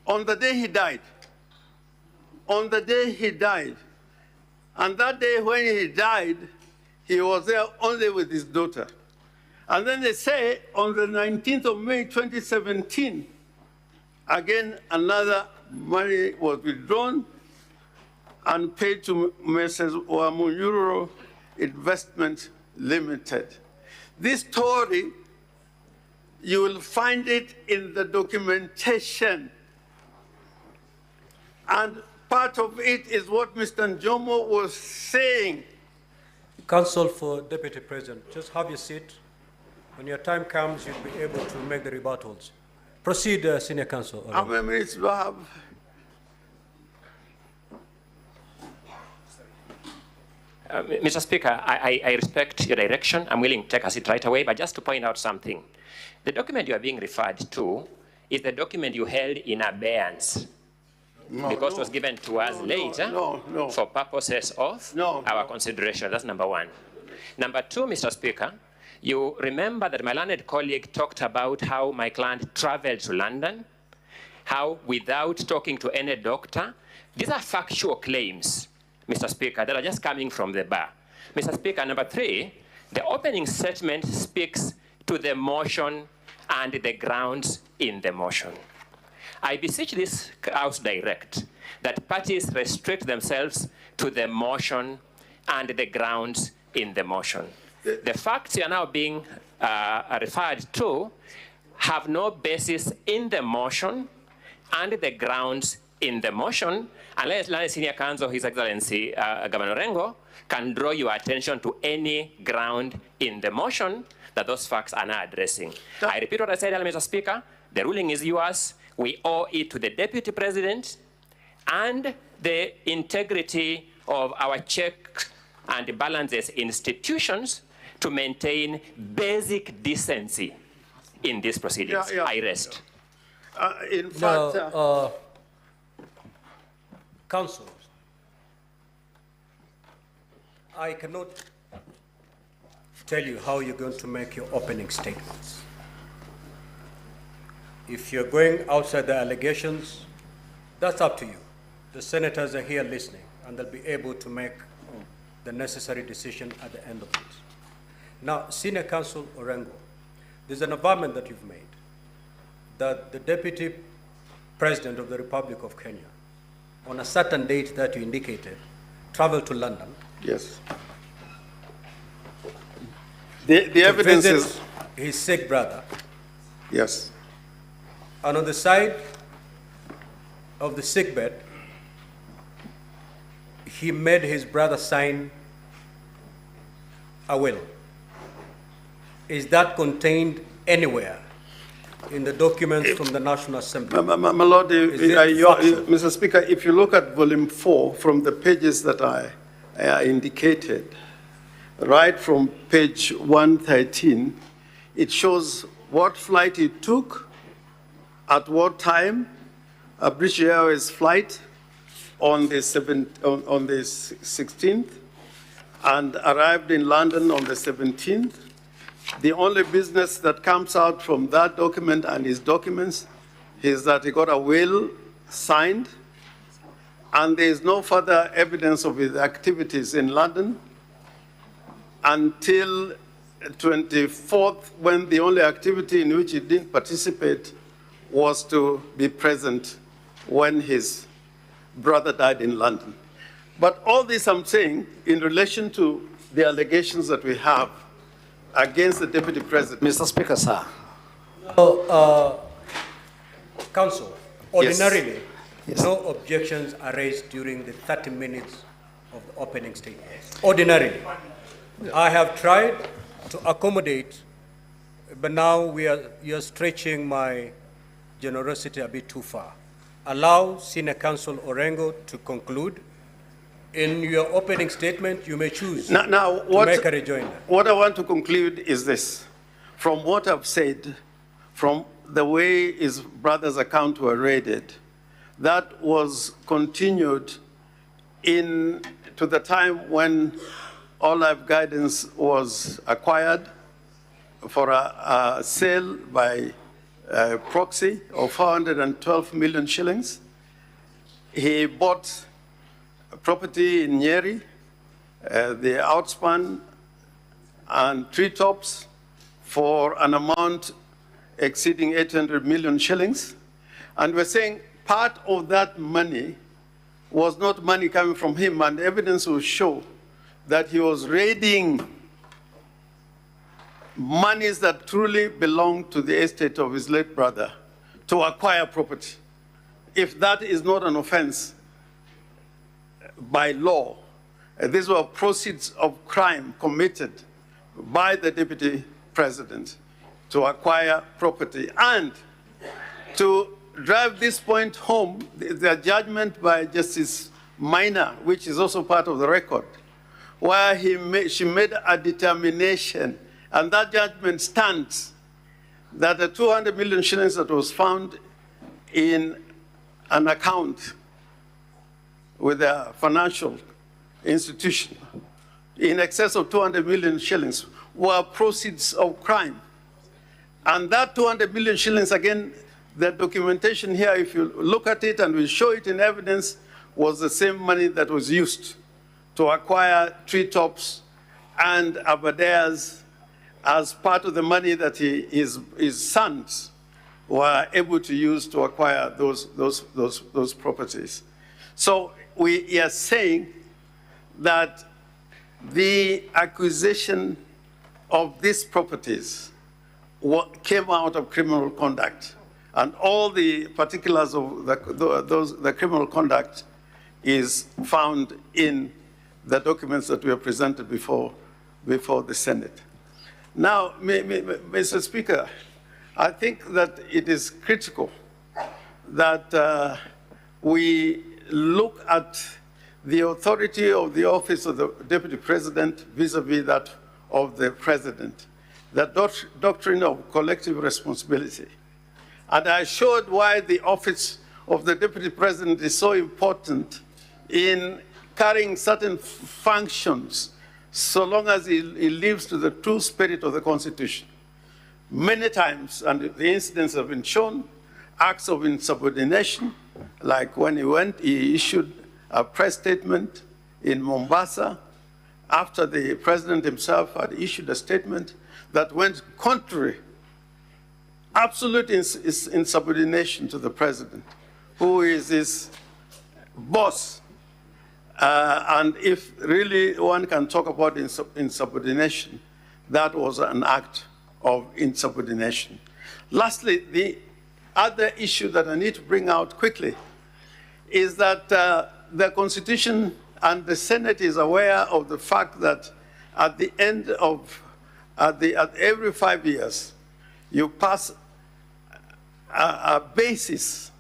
Speaker 7: On the day he died, and that day when he died, he was there only with his daughter. And then they say on the 19th of May, 2017, again, another money was withdrawn and paid to Mrs. Wamunyuro Investment Limited. This story, you will find it in the documentation. And part of it is what Mr. Njomo was saying.
Speaker 2: Counsel for Deputy President, just have your seat. When your time comes, you'll be able to make the rebuttals. Proceed, Senior Counsel.
Speaker 7: How many minutes do I have?
Speaker 8: Mr. Speaker, I respect your direction. I'm willing to take a seat right away, but just to point out something. The document you are being referred to is the document you held in abeyance. Because it was given to us later for purposes of our consideration. That's number one. Number two, Mr. Speaker, you remember that my learned colleague talked about how my client traveled to London, how without talking to any doctor. These are factual claims, Mr. Speaker, that are just coming from the bar. Mr. Speaker, number three, the opening statement speaks to the motion and the grounds in the motion. I beseech this House direct that parties restrict themselves to the motion and the grounds in the motion. The facts you are now being referred to have no basis in the motion and the grounds in the motion, unless Senior Counsel, His Excellency Governor Orengo, can draw your attention to any ground in the motion that those facts are not addressing. I repeat what I said earlier, Mr. Speaker. The ruling is yours. We owe it to the Deputy President and the integrity of our check and balances institutions to maintain basic decency in these proceedings. I rest.
Speaker 7: In fact,
Speaker 2: Council, I cannot tell you how you're going to make your opening statements. If you're going outside the allegations, that's up to you. The senators are here listening, and they'll be able to make the necessary decision at the end of it. Now, Senior Counsel Orengo, there's an environment that you've made that the Deputy President of the Republic of Kenya, on a certain date that you indicated, traveled to London.
Speaker 7: yes. The evidence
Speaker 2: visit
Speaker 7: is,
Speaker 2: his sick brother.
Speaker 7: yes.
Speaker 2: And on the side of the sickbed, he made his brother sign a will. Is that contained anywhere in the documents from the National Assembly?
Speaker 7: My Lord,
Speaker 2: Is it factual?
Speaker 7: Mr. Speaker, if you look at volume 4 from the pages that I indicated, right from page 113, it shows what flight he took, at what time, a British Airways flight on the 16th, and arrived in London on the 17th. The only business that comes out from that document and his documents is that he got a will signed, and there is no further evidence of his activities in London until 24th, when the only activity in which he didn't participate was to be present when his brother died in London. But all this I'm saying in relation to the allegations that we have against the Deputy President.
Speaker 1: Mr. Speaker, sir.
Speaker 2: Counsel, ordinarily, no objections are raised during the 30 minutes of the opening statement. Ordinarily. I have tried to accommodate, but now you're stretching my generosity a bit too far. Allow Senior Counsel Orengo to conclude. In your opening statement, you may choose to make a rejoinder.
Speaker 7: What I want to conclude is this. From what I've said, from the way his brother's accounts were raided, that was continued to the time when All Life Guidance was acquired for a sale by proxy of 412 million shillings. He bought property in Nyeri, the outspan and treetops for an amount exceeding 800 million shillings. And we're saying part of that money was not money coming from him, and evidence will show that he was raiding monies that truly belonged to the estate of his late brother to acquire property. If that is not an offense by law, these were proceeds of crime committed by the Deputy President to acquire property. And to drive this point home, the judgment by Justice Minor, which is also part of the record, where she made a determination, and that judgment stands, that the 200 million shillings that was found in an account with a financial institution, in excess of 200 million shillings, were proceeds of crime. And that 200 million shillings, again, the documentation here, if you look at it and we show it in evidence, was the same money that was used to acquire treetops and Aberdares as part of the money that his sons were able to use to acquire those properties. So we are saying that the acquisition of these properties came out of criminal conduct, and all the particulars of the criminal conduct is found in the documents that were presented before the Senate. Now, Mr. Speaker, I think that it is critical that we look at the authority of the office of the Deputy President vis-a-vis that of the President, the doctrine of collective responsibility. And I showed why the office of the Deputy President is so important in carrying certain functions so long as he lives to the true spirit of the Constitution. Many times, and the incidents have been shown, acts of insubordination, like when he issued a press statement in Mombasa after the president himself had issued a statement that went contrary, absolute insubordination to the president, who is his boss. And if really one can talk about insubordination, that was an act of insubordination. Lastly, the other issue that I need to bring out quickly is that the Constitution and the Senate is aware of the fact that at the end of, at every 5 years, you pass a basis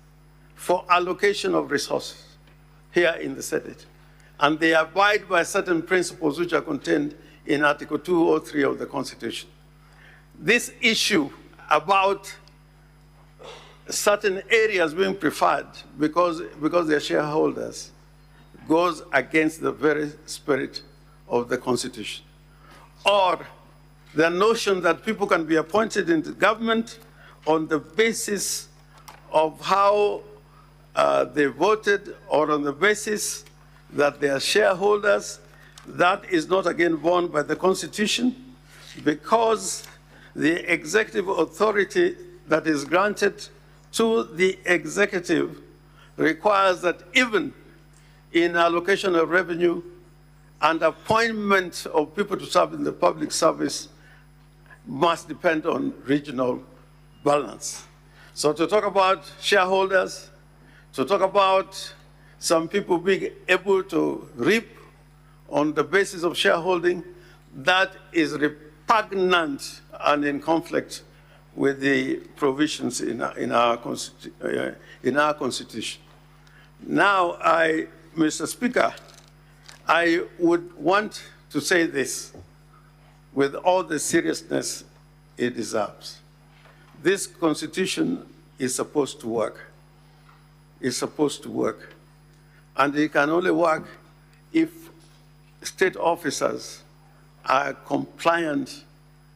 Speaker 7: for allocation of resources here in the Senate. And they abide by certain principles which are contained in Article 203 of the Constitution. This issue about certain areas being preferred because they're shareholders goes against the very spirit of the Constitution. Or the notion that people can be appointed into government on the basis of how they voted or on the basis that they are shareholders, that is not again borne by the Constitution, because the executive authority that is granted to the executive requires that even in allocation of revenue and appointment of people to serve in the public service must depend on regional balance. So to talk about shareholders, to talk about some people being able to reap on the basis of shareholding, that is repugnant and in conflict with the provisions in our Constitution. Now, Mr. Speaker, I would want to say this with all the seriousness it deserves. This Constitution is supposed to work. It's supposed to work. And it can only work if state officers are compliant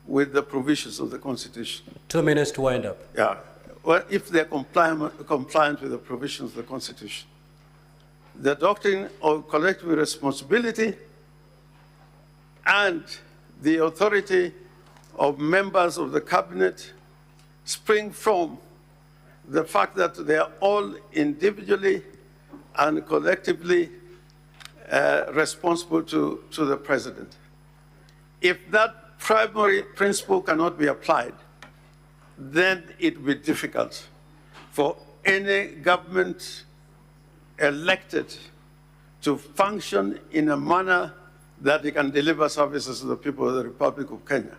Speaker 7: with the provisions of the Constitution.
Speaker 2: 2 minutes to wind up.
Speaker 7: Yeah. Well, if they're compliant with the provisions of the Constitution. The doctrine of collective responsibility and the authority of members of the cabinet spring from the fact that they are all individually and collectively responsible to the president. If that primary principle cannot be applied, then it will be difficult for any government elected to function in a manner that they can deliver services to the people of the Republic of Kenya.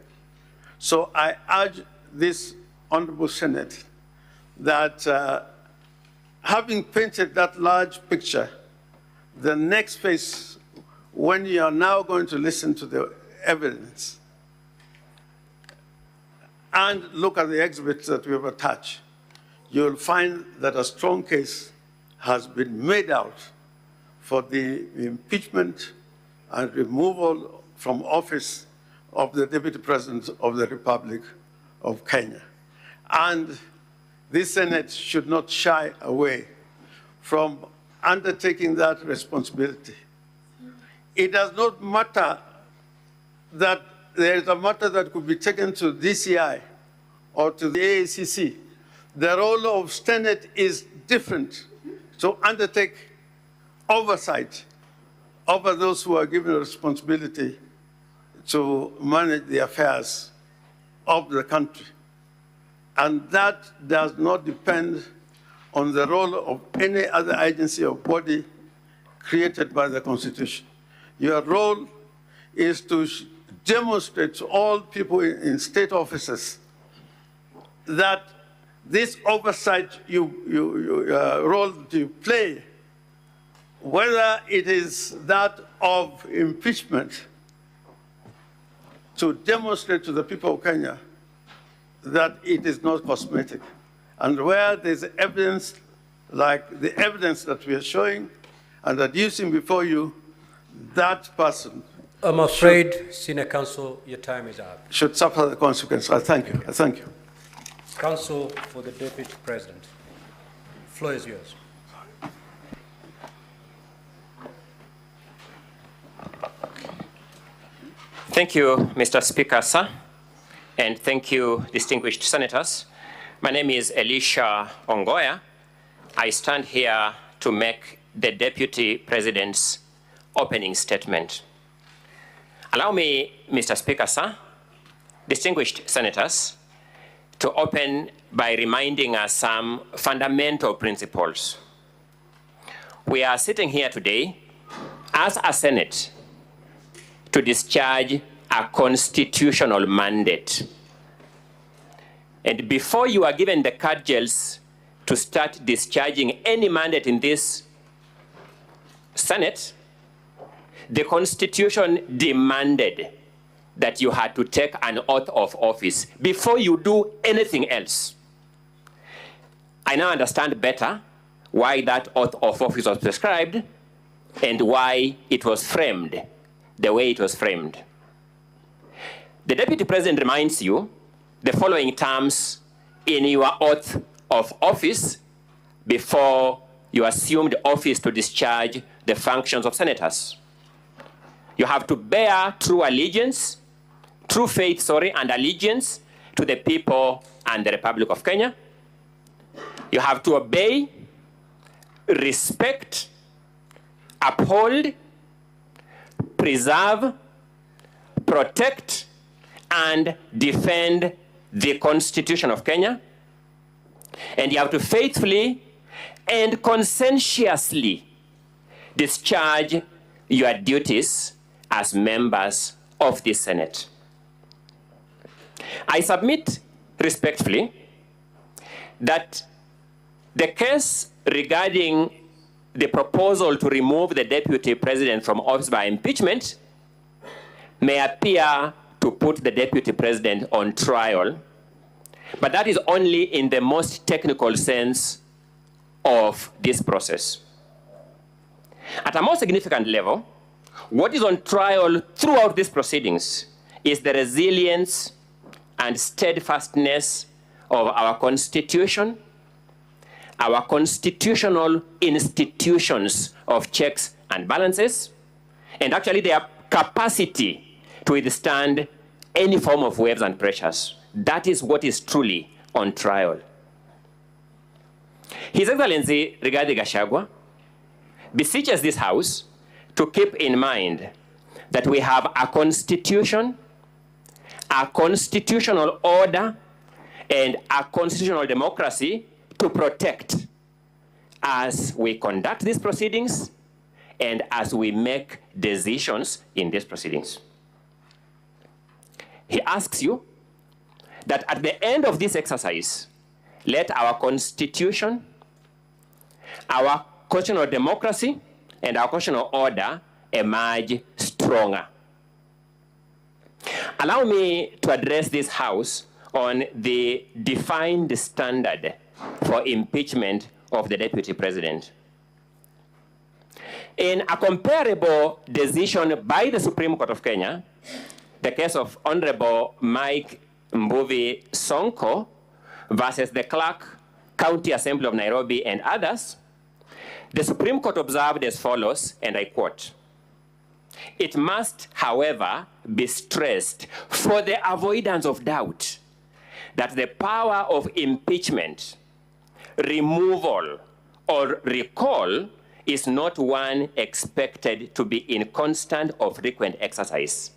Speaker 7: So I urge this Honorable Senate that having painted that large picture, the next phase, when you are now going to listen to the evidence and look at the exhibits that we have attached, you'll find that a strong case has been made out for the impeachment and removal from office of the Deputy President of the Republic of Kenya. And this Senate should not shy away from undertaking that responsibility. It does not matter that there is a matter that could be taken to DCI or to the AACC. The role of Senate is different to undertake oversight over those who are given a responsibility to manage the affairs of the country. And that does not depend on the role of any other agency or body created by the Constitution. Your role is to demonstrate to all people in state offices that this oversight role you play, whether it is that of impeachment, to demonstrate to the people of Kenya that it is not cosmetic. And where there's evidence, like the evidence that we are showing and adducing before you, that person
Speaker 2: I'm afraid, Senior Counsel, your time is up.
Speaker 7: should suffer the consequence. I thank you. I thank you.
Speaker 2: Counsel for the Deputy President. Floor is yours.
Speaker 8: Thank you, Mr. Speaker, sir, and thank you, distinguished senators. My name is Elisha Ongoya. I stand here to make the Deputy President's opening statement. Allow me, Mr. Speaker, sir, distinguished senators, to open by reminding us some fundamental principles. We are sitting here today as a Senate to discharge a constitutional mandate. And before you are given the cudgels to start discharging any mandate in this Senate, the Constitution demanded that you had to take an oath of office before you do anything else. I now understand better why that oath of office was prescribed and why it was framed the way it was framed. The Deputy President reminds you the following terms in your oath of office before you assumed office to discharge the functions of senators. You have to bear true faith, and allegiance to the people and the Republic of Kenya. You have to obey, respect, uphold, preserve, protect, and defend the Constitution of Kenya. And you have to faithfully and conscientiously discharge your duties as members of the Senate. I submit respectfully that the case regarding the proposal to remove the Deputy President from office by impeachment may appear to put the Deputy President on trial, but that is only in the most technical sense of this process. At a more significant level, what is on trial throughout these proceedings is the resilience and steadfastness of our Constitution, our constitutional institutions of checks and balances, and actually their capacity to withstand any form of waves and pressures. That is what is truly on trial. His Excellency Rigathi Gachagua beseeches this House to keep in mind that we have a constitution, a constitutional order, and a constitutional democracy to protect as we conduct these proceedings and as we make decisions in these proceedings. He asks you that at the end of this exercise, let our constitution, our constitutional democracy, and our constitutional order emerge stronger. Allow me to address this House on the defined standard for impeachment of the Deputy President. In a comparable decision by the Supreme Court of Kenya, the case of Honorable Mike Mbuvi Sonko versus the Clerk, County Assembly of Nairobi, and others, the Supreme Court observed as follows, and I quote, "It must, however, be stressed for the avoidance of doubt that the power of impeachment, removal, or recall is not one expected to be in constant or frequent exercise.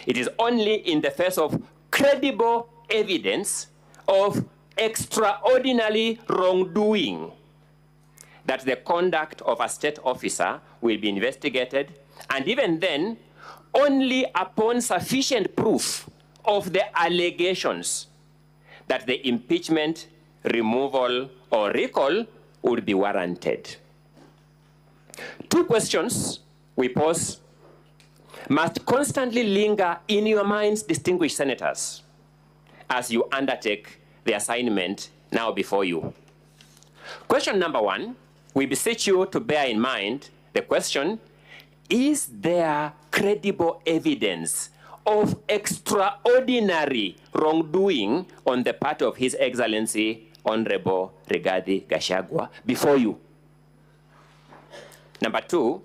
Speaker 8: It is only in the face of credible evidence of extraordinary wrongdoing that the conduct of a state officer will be investigated And even then, only upon sufficient proof of the allegations that the impeachment, removal, or recall would be warranted. Two questions we pose must constantly linger in your minds, distinguished senators, as you undertake the assignment now before you. Question number one, we beseech you to bear in mind the question, is there credible evidence of extraordinary wrongdoing on the part of His Excellency Honorable Rigathi Gachagua before you? Number two,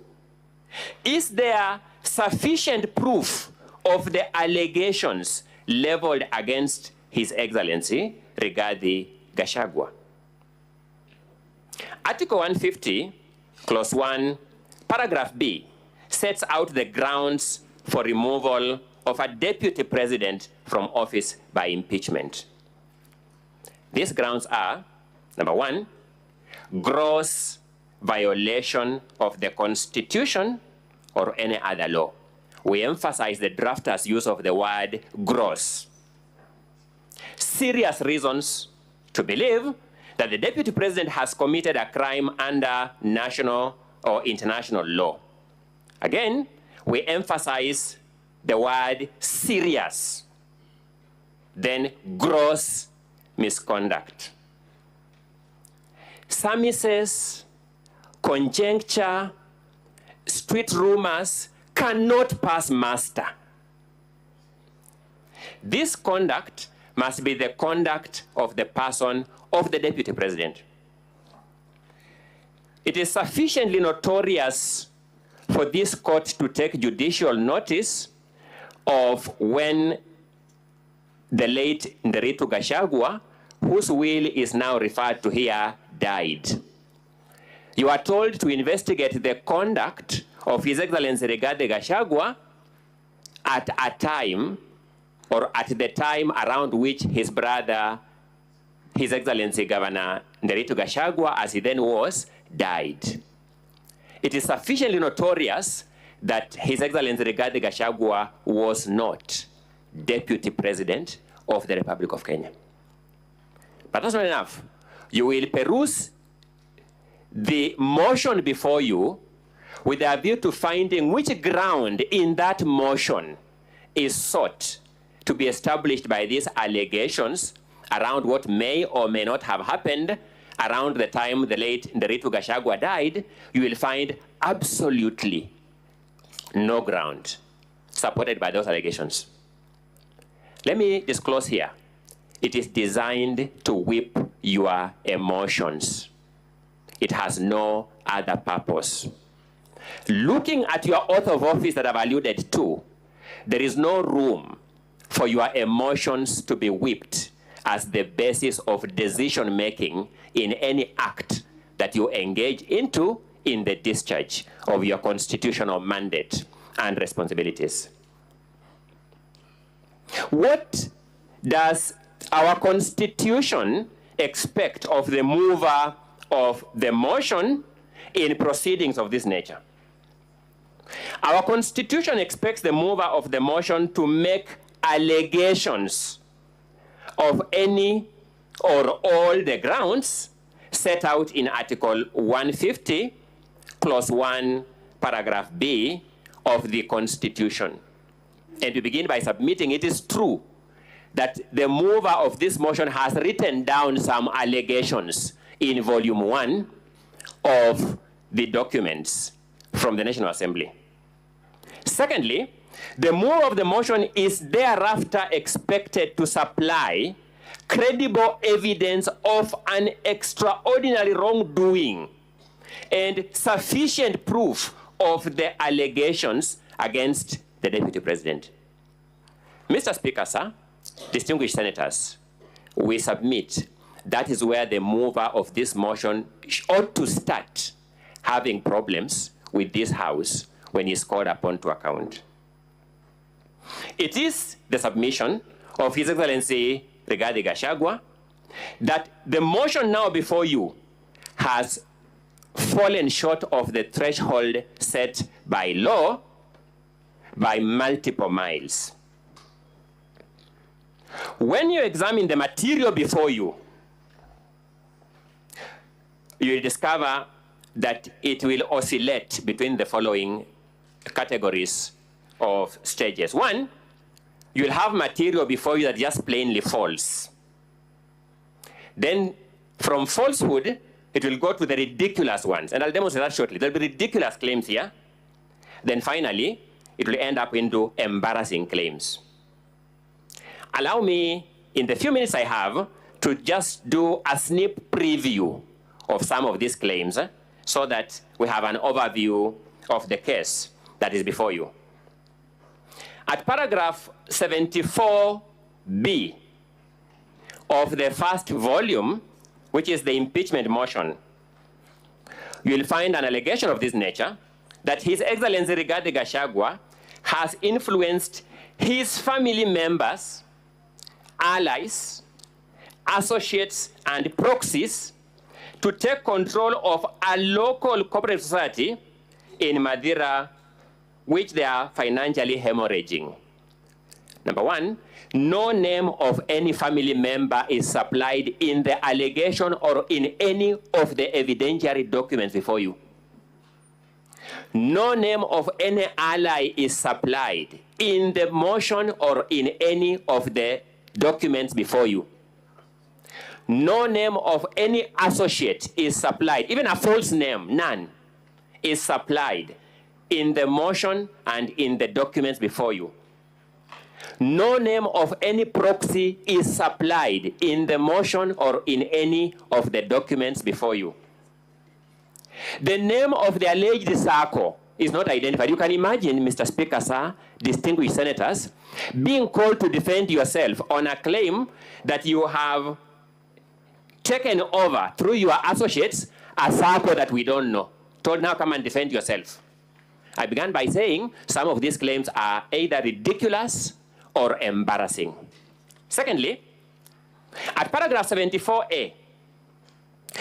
Speaker 8: is there sufficient proof of the allegations leveled against His Excellency Rigathi Gachagua? Article 150, Clause 1, Paragraph B, sets out the grounds for removal of a deputy president from office by impeachment. These grounds are, number one, gross violation of the Constitution or any other law. We emphasize the drafter's use of the word gross. Serious reasons to believe that the deputy president has committed a crime under national or international law. Again, we emphasize the word serious, then gross misconduct. Surmises, conjecture, street rumors cannot pass muster. This conduct must be the conduct of the person of the deputy president. It is sufficiently notorious for this court to take judicial notice of when the late Nderitu Gachagua, whose will is now referred to here, died. You are told to investigate the conduct of His Excellency Rigathi Gachagua at a time, or at the time around which his brother, His Excellency Governor Nderitu Gachagua, as he then was, died. It is sufficiently notorious that His Excellency Rigathi Gachagua was not Deputy President of the Republic of Kenya. But that's not enough. You will peruse the motion before you with a view to finding which ground in that motion is sought to be established by these allegations around what may or may not have happened around the time the late Nderitu Gachagua died. You will find absolutely no ground supported by those allegations. Let me disclose here. It is designed to whip your emotions. It has no other purpose. Looking at your oath of office that I've alluded to, there is no room for your emotions to be whipped as the basis of decision-making in any act that you engage into in the discharge of your constitutional mandate and responsibilities. What does our Constitution expect of the mover of the motion in proceedings of this nature? Our Constitution expects the mover of the motion to make allegations of any or all the grounds set out in Article 150, Clause 1, Paragraph B of the Constitution. And we begin by submitting it is true that the mover of this motion has written down some allegations in Volume 1 of the documents from the National Assembly. Secondly, the mover of the motion is thereafter expected to supply credible evidence of an extraordinary wrongdoing and sufficient proof of the allegations against the Deputy President. Mr. Speaker, sir, distinguished senators, we submit that is where the mover of this motion ought to start having problems with this House when he's called upon to account. It is the submission of His Excellency Rigathi Gachagua that the motion now before you has fallen short of the threshold set by law by multiple miles. When you examine the material before you, you will discover that it will oscillate between the following categories of stages. One, you'll have material before you that just plainly false. Then from falsehood, it will go to the ridiculous ones. And I'll demonstrate that shortly. There'll be ridiculous claims here. Then finally, it will end up into embarrassing claims. Allow me, in the few minutes I have, to just do a sneak preview of some of these claims so that we have an overview of the case that is before you. At paragraph 74B of the first volume, which is the impeachment motion, you will find an allegation of this nature that His Excellency Rigathi Gachagua has influenced his family members, allies, associates, and proxies to take control of a local cooperative society in Madeira, which they are financially hemorrhaging. Number one, no name of any family member is supplied in the allegation or in any of the evidentiary documents before you. No name of any ally is supplied in the motion or in any of the documents before you. No name of any associate is supplied, even a false name, none, is supplied in the motion and in the documents before you. No name of any proxy is supplied in the motion or in any of the documents before you. The name of the alleged circle is not identified. You can imagine, Mr. Speaker, sir, distinguished senators, being called to defend yourself on a claim that you have taken over through your associates a circle that we don't know. Told, now come and defend yourself. I began by saying some of these claims are either ridiculous or embarrassing. Secondly, at paragraph 74A,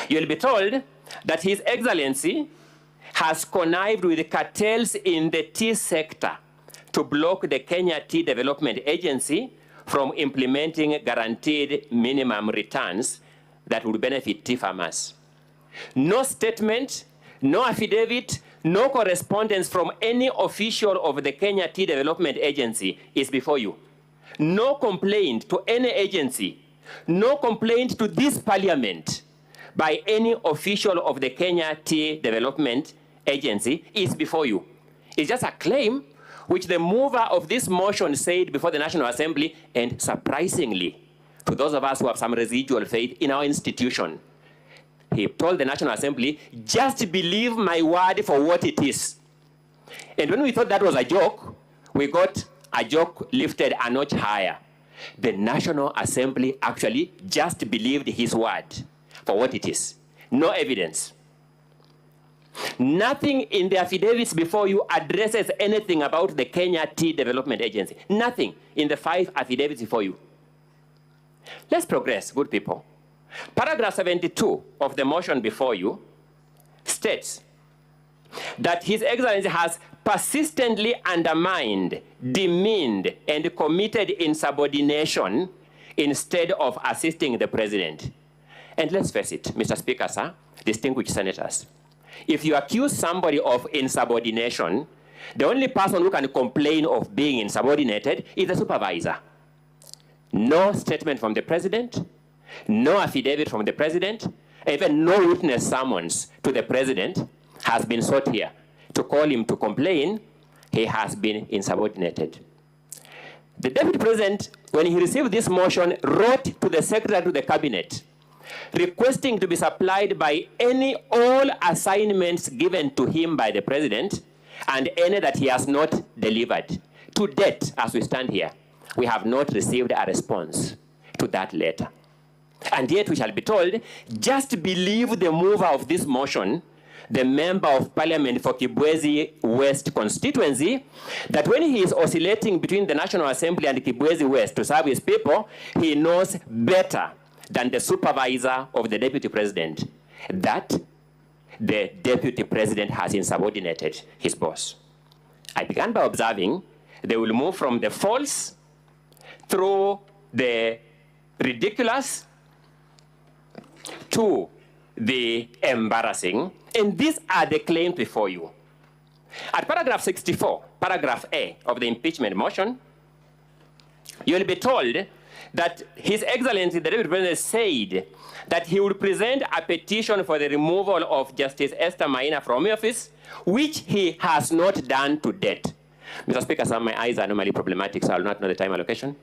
Speaker 8: you'll be told that His Excellency has connived with cartels in the tea sector to block the Kenya Tea Development Agency from implementing guaranteed minimum returns that would benefit tea farmers. No statement, no affidavit, no correspondence from any official of the Kenya Tea Development Agency is before you. No complaint to any agency, no complaint to this parliament by any official of the Kenya Tea Development Agency is before you. It's just a claim which the mover of this motion said before the National Assembly, and surprisingly, to those of us who have some residual faith in our institution, he told the National Assembly, just believe my word for what it is. And when we thought that was a joke, we got a joke lifted a notch higher. The National Assembly actually just believed his word for what it is. No evidence. Nothing in the affidavits before you addresses anything about the Kenya Tea Development Agency. Nothing in the 5 affidavits before you. Let's progress, good people. Paragraph 72 of the motion before you states that His Excellency has persistently undermined, demeaned, and committed insubordination instead of assisting the President. And let's face it, Mr. Speaker, sir, distinguished senators, if you accuse somebody of insubordination, the only person who can complain of being insubordinated is the supervisor. No statement from the President, no affidavit from the President, even no witness summons to the President has been sought here to call him to complain he has been insubordinated. The Deputy President, when he received this motion, wrote to the Secretary to the Cabinet requesting to be supplied by all assignments given to him by the President and any that he has not delivered. To date, as we stand here, we have not received a response to that letter. And yet we shall be told, just believe the mover of this motion, the member of parliament for Kibwezi West constituency, that when he is oscillating between the National Assembly and Kibwezi West to serve his people, he knows better than the supervisor of the Deputy President that the Deputy President has insubordinated his boss. I began by observing they will move from the false through the ridiculous to the embarrassing, and these are the claims before you. At paragraph 64, paragraph A of the impeachment motion, you will be told that His Excellency, the Deputy President, said that he would present a petition for the removal of Justice Esther Maina from office, which he has not done to date. Mr. Speaker, sir, my eyes are normally problematic, so I will not know the time allocation.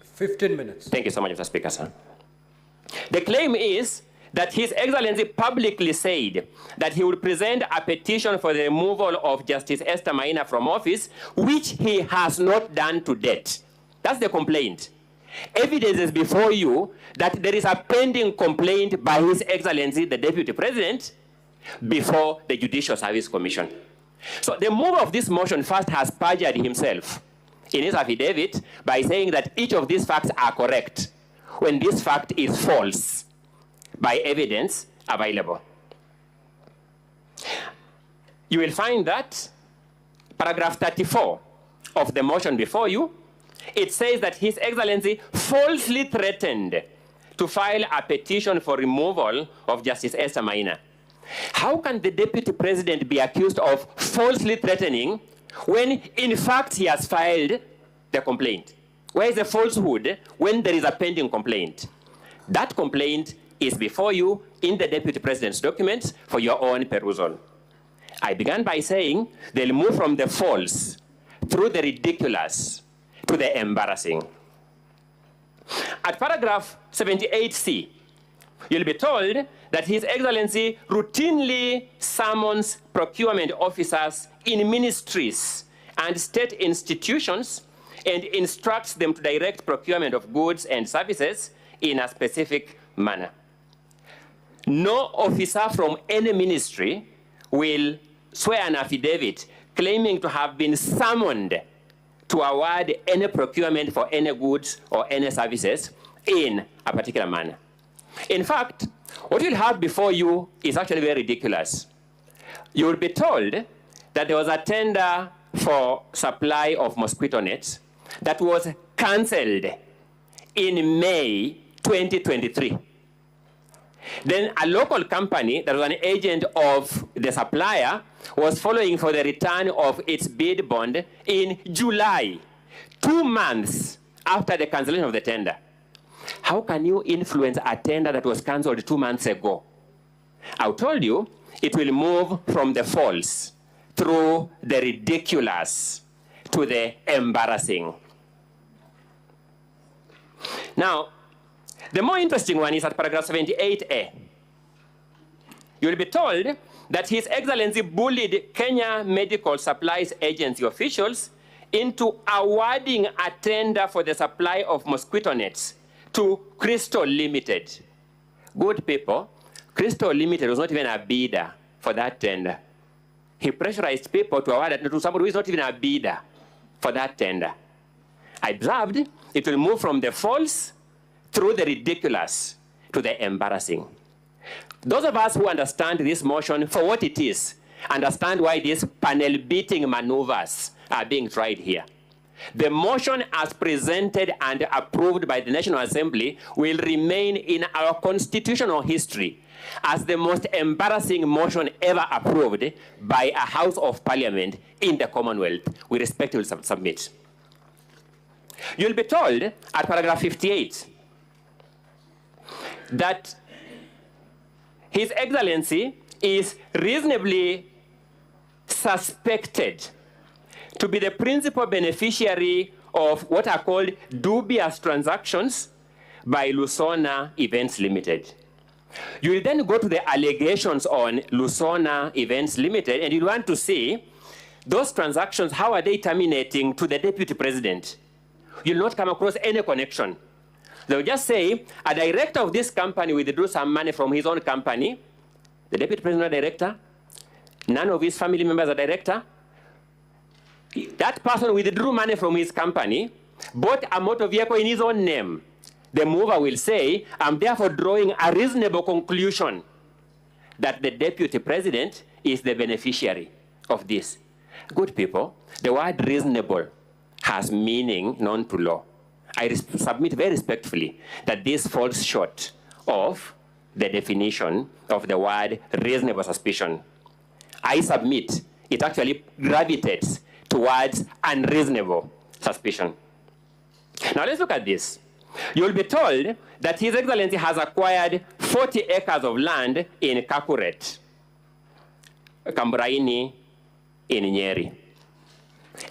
Speaker 2: 15 minutes.
Speaker 8: Thank you so much, Mr. Speaker, sir. The claim is that His Excellency publicly said that he would present a petition for the removal of Justice Esther Maina from office, which he has not done to date. That's the complaint. Evidence is before you that there is a pending complaint by His Excellency, the Deputy President, before the Judicial Service Commission. So the mover of this motion first has perjured himself in his affidavit by saying that each of these facts are correct, when this fact is false by evidence available. You will find that paragraph 34 of the motion before you, it says that His Excellency falsely threatened to file a petition for removal of Justice Esther Maina. How can the Deputy President be accused of falsely threatening when in fact he has filed the complaint? Where is the falsehood when there is a pending complaint? That complaint is before you in the Deputy President's documents for your own perusal. I began by saying they'll move from the false through the ridiculous to the embarrassing. At paragraph 78C, you'll be told that His Excellency routinely summons procurement officers in ministries and state institutions and instructs them to direct procurement of goods and services in a specific manner. No officer from any ministry will swear an affidavit claiming to have been summoned to award any procurement for any goods or any services in a particular manner. In fact, what you'll have before you is actually very ridiculous. You will be told that there was a tender for supply of mosquito nets that was cancelled in May 2023. Then a local company that was an agent of the supplier was following for the return of its bid bond in July, 2 months after the cancellation of the tender. How can you influence a tender that was cancelled 2 months ago? I told you it will move from the false through the ridiculous to the embarrassing. Now, the more interesting one is at paragraph 78A. You will be told that His Excellency bullied Kenya Medical Supplies Agency officials into awarding a tender for the supply of mosquito nets to Crystal Limited. Good people, Crystal Limited was not even a bidder for that tender. He pressurized people to award it to somebody who is not even a bidder for that tender. I observed it will move from the false through the ridiculous to the embarrassing. Those of us who understand this motion for what it is, understand why these panel-beating maneuvers are being tried here. The motion as presented and approved by the National Assembly will remain in our constitutional history as the most embarrassing motion ever approved by a House of Parliament in the Commonwealth. We respectfully submit. You'll be told at paragraph 58 that His Excellency is reasonably suspected to be the principal beneficiary of what are called dubious transactions by Lusona Events Limited. You will then go to the allegations on Lusona Events Limited, and you want to see those transactions, how are they terminating to the Deputy President? You'll not come across any connection. They'll just say, a director of this company withdrew some money from his own company. The Deputy President is a director. None of his family members are director. That person withdrew money from his company, bought a motor vehicle in his own name. The mover will say, I'm therefore drawing a reasonable conclusion that the Deputy President is the beneficiary of this? Good people, the word reasonable has meaning known to law. I submit very respectfully that this falls short of the definition of the word reasonable suspicion. I submit it actually gravitates towards unreasonable suspicion. Now let's look at this. You'll be told that His Excellency has acquired 40 acres of land in Kakuret, Kambraini, in Nyeri.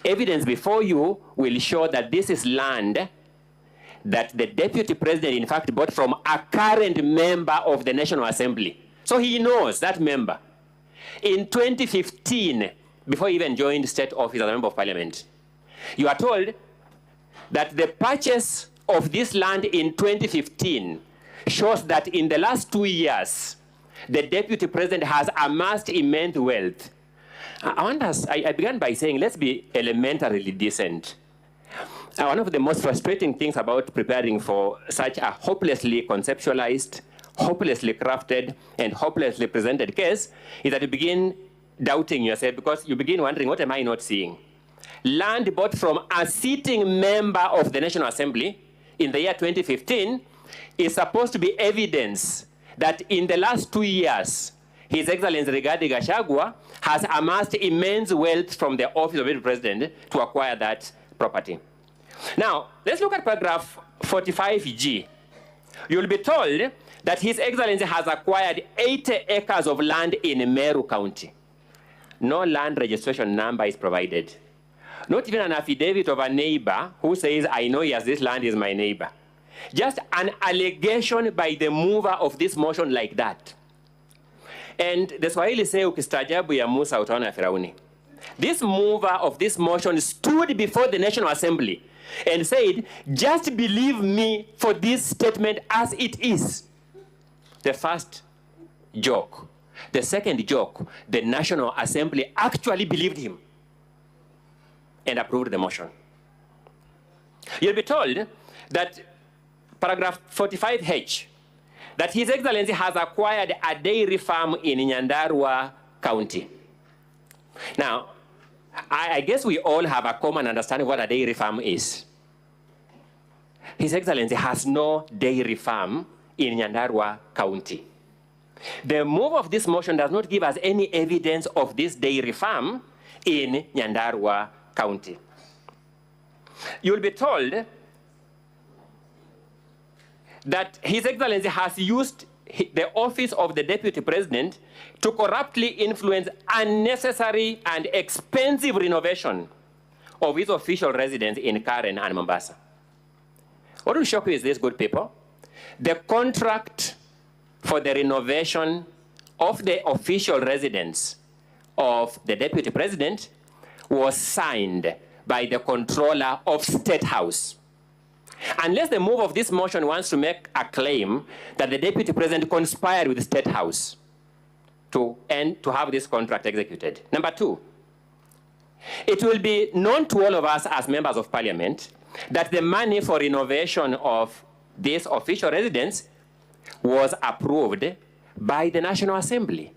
Speaker 8: Evidence before you will show that this is land that the Deputy President, in fact, bought from a current member of the National Assembly. So he knows that member. In 2015, before he even joined state office as a member of parliament, you are told that the purchase of this land in 2015 shows that in the last 2 years, the Deputy President has amassed immense wealth. I began by saying, let's be elementarily decent. One of the most frustrating things about preparing for such a hopelessly conceptualized, hopelessly crafted, and hopelessly presented case is that you begin doubting yourself because you begin wondering, what am I not seeing? Land bought from a sitting member of the National Assembly in the year 2015 is supposed to be evidence that in the last 2 years, His Excellency Rigathi Gachagua has amassed immense wealth from the office of the President to acquire that property. Now, let's look at paragraph 45G. You'll be told that His Excellency has acquired 80 acres of land in Meru County. No land registration number is provided. Not even an affidavit of a neighbor who says, I know yes, this land is my neighbor. Just an allegation by the mover of this motion like that. And the Swahili say, ukistaajabu ya Musa utaona Firauni. This mover of this motion stood before the National Assembly and said, just believe me for this statement as it is. The first joke. The second joke, the National Assembly actually believed him and approved the motion. You'll be told that paragraph 45H, that His Excellency has acquired a dairy farm in Nyandarua County. Now, I guess we all have a common understanding of what a dairy farm is. His Excellency has no dairy farm in Nyandarua County. The move of this motion does not give us any evidence of this dairy farm in Nyandarua County. You'll be told that His Excellency has used the office of the Deputy President to corruptly influence unnecessary and expensive renovation of his official residence in Karen and Mombasa. What will shock you is this, good people. The contract for the renovation of the official residence of the Deputy President was signed by the controller of State House. Unless the move of this motion wants to make a claim that the Deputy President conspired with the State House to have this contract executed. Number two, it will be known to all of us as members of Parliament that the money for renovation of this official residence was approved by the National Assembly.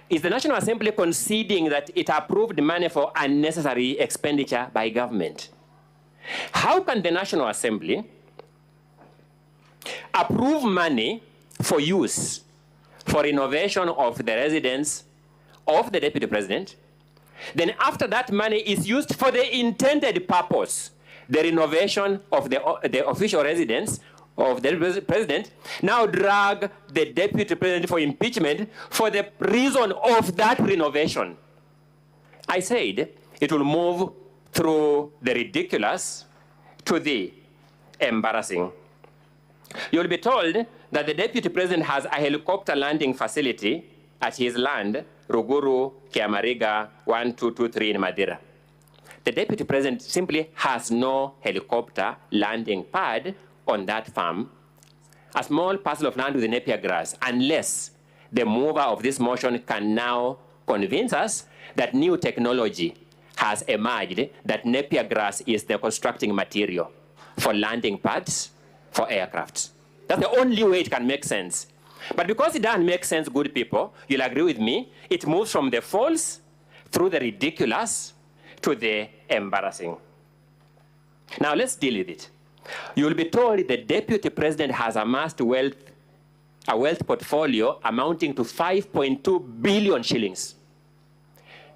Speaker 8: Is the National Assembly conceding that it approved money for unnecessary expenditure by government? How can the National Assembly approve money for use for renovation of the residence of the Deputy President, then after that money is used for the intended purpose, the renovation of the official residence of the President, now drag the Deputy President for impeachment for the reason of that renovation? I said it will move through the ridiculous to the embarrassing. You'll be told that the Deputy President has a helicopter landing facility at his land, Ruguru, Kiamariga, 1223 in Madeira. The Deputy President simply has no helicopter landing pad on that farm, a small parcel of land with napier grass, unless the mover of this motion can now convince us that new technology has emerged, that napier grass is the constructing material for landing pads for aircrafts. That's the only way it can make sense. But because it doesn't make sense, good people, you'll agree with me, it moves from the false through the ridiculous to the embarrassing. Now let's deal with it. You'll be told the deputy president has amassed a wealth portfolio amounting to 5.2 billion shillings.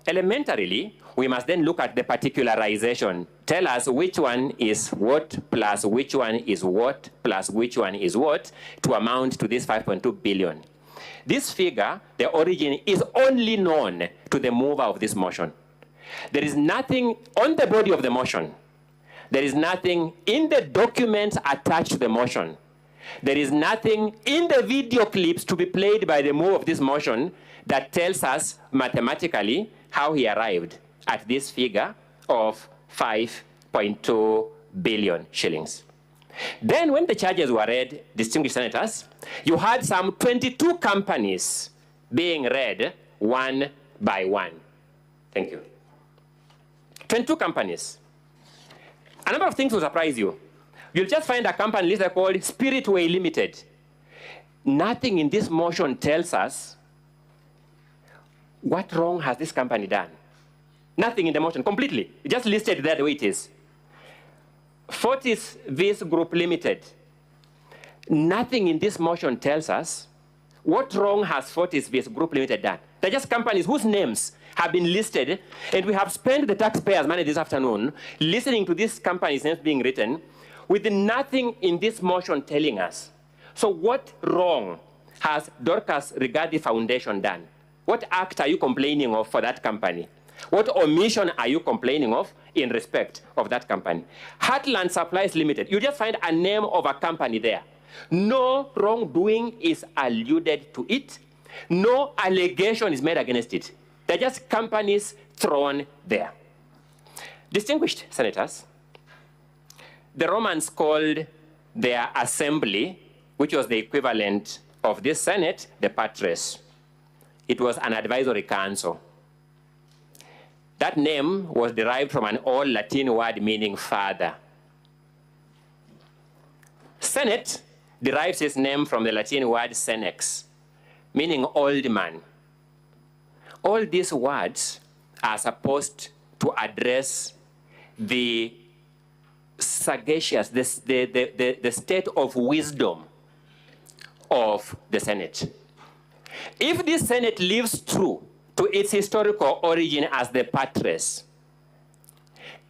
Speaker 8: Elementarily, we must then look at the particularization. Tell us which one is what plus which one is what plus which one is what to amount to this 5.2 billion. This figure, the origin, is only known to the mover of this motion. There is nothing on the body of the motion. There is nothing in the documents attached to the motion. There is nothing in the video clips to be played by the mover of this motion that tells us mathematically how he arrived at this figure of 5.2 billion shillings. Then when the charges were read, distinguished senators, you had some 22 companies being read one by one. Thank you. 22 companies. A number of things will surprise you. You'll just find a company listed called Spiritway Limited. Nothing in this motion tells us what wrong has this company done. Nothing in the motion, completely. It just listed there the way it is. Fortis Vis Group Limited. Nothing in this motion tells us what wrong has Fortis Vis Group Limited done. They're just companies whose names have been listed, and we have spent the taxpayers' money this afternoon listening to these companies' names being written with nothing in this motion telling us. So what wrong has Dorcas Rigathi Foundation done? What act are you complaining of for that company? What omission are you complaining of in respect of that company? Heartland Supplies Limited, you just find a name of a company there. No wrongdoing is alluded to it. No allegation is made against it. They're just companies thrown there. Distinguished senators, the Romans called their assembly, which was the equivalent of this Senate, the patres. It was an advisory council. That name was derived from an old Latin word meaning father. Senate derives its name from the Latin word senex, meaning old man. All these words are supposed to address the sagacious, the state of wisdom of the Senate. If this Senate lives true to its historical origin as the patres,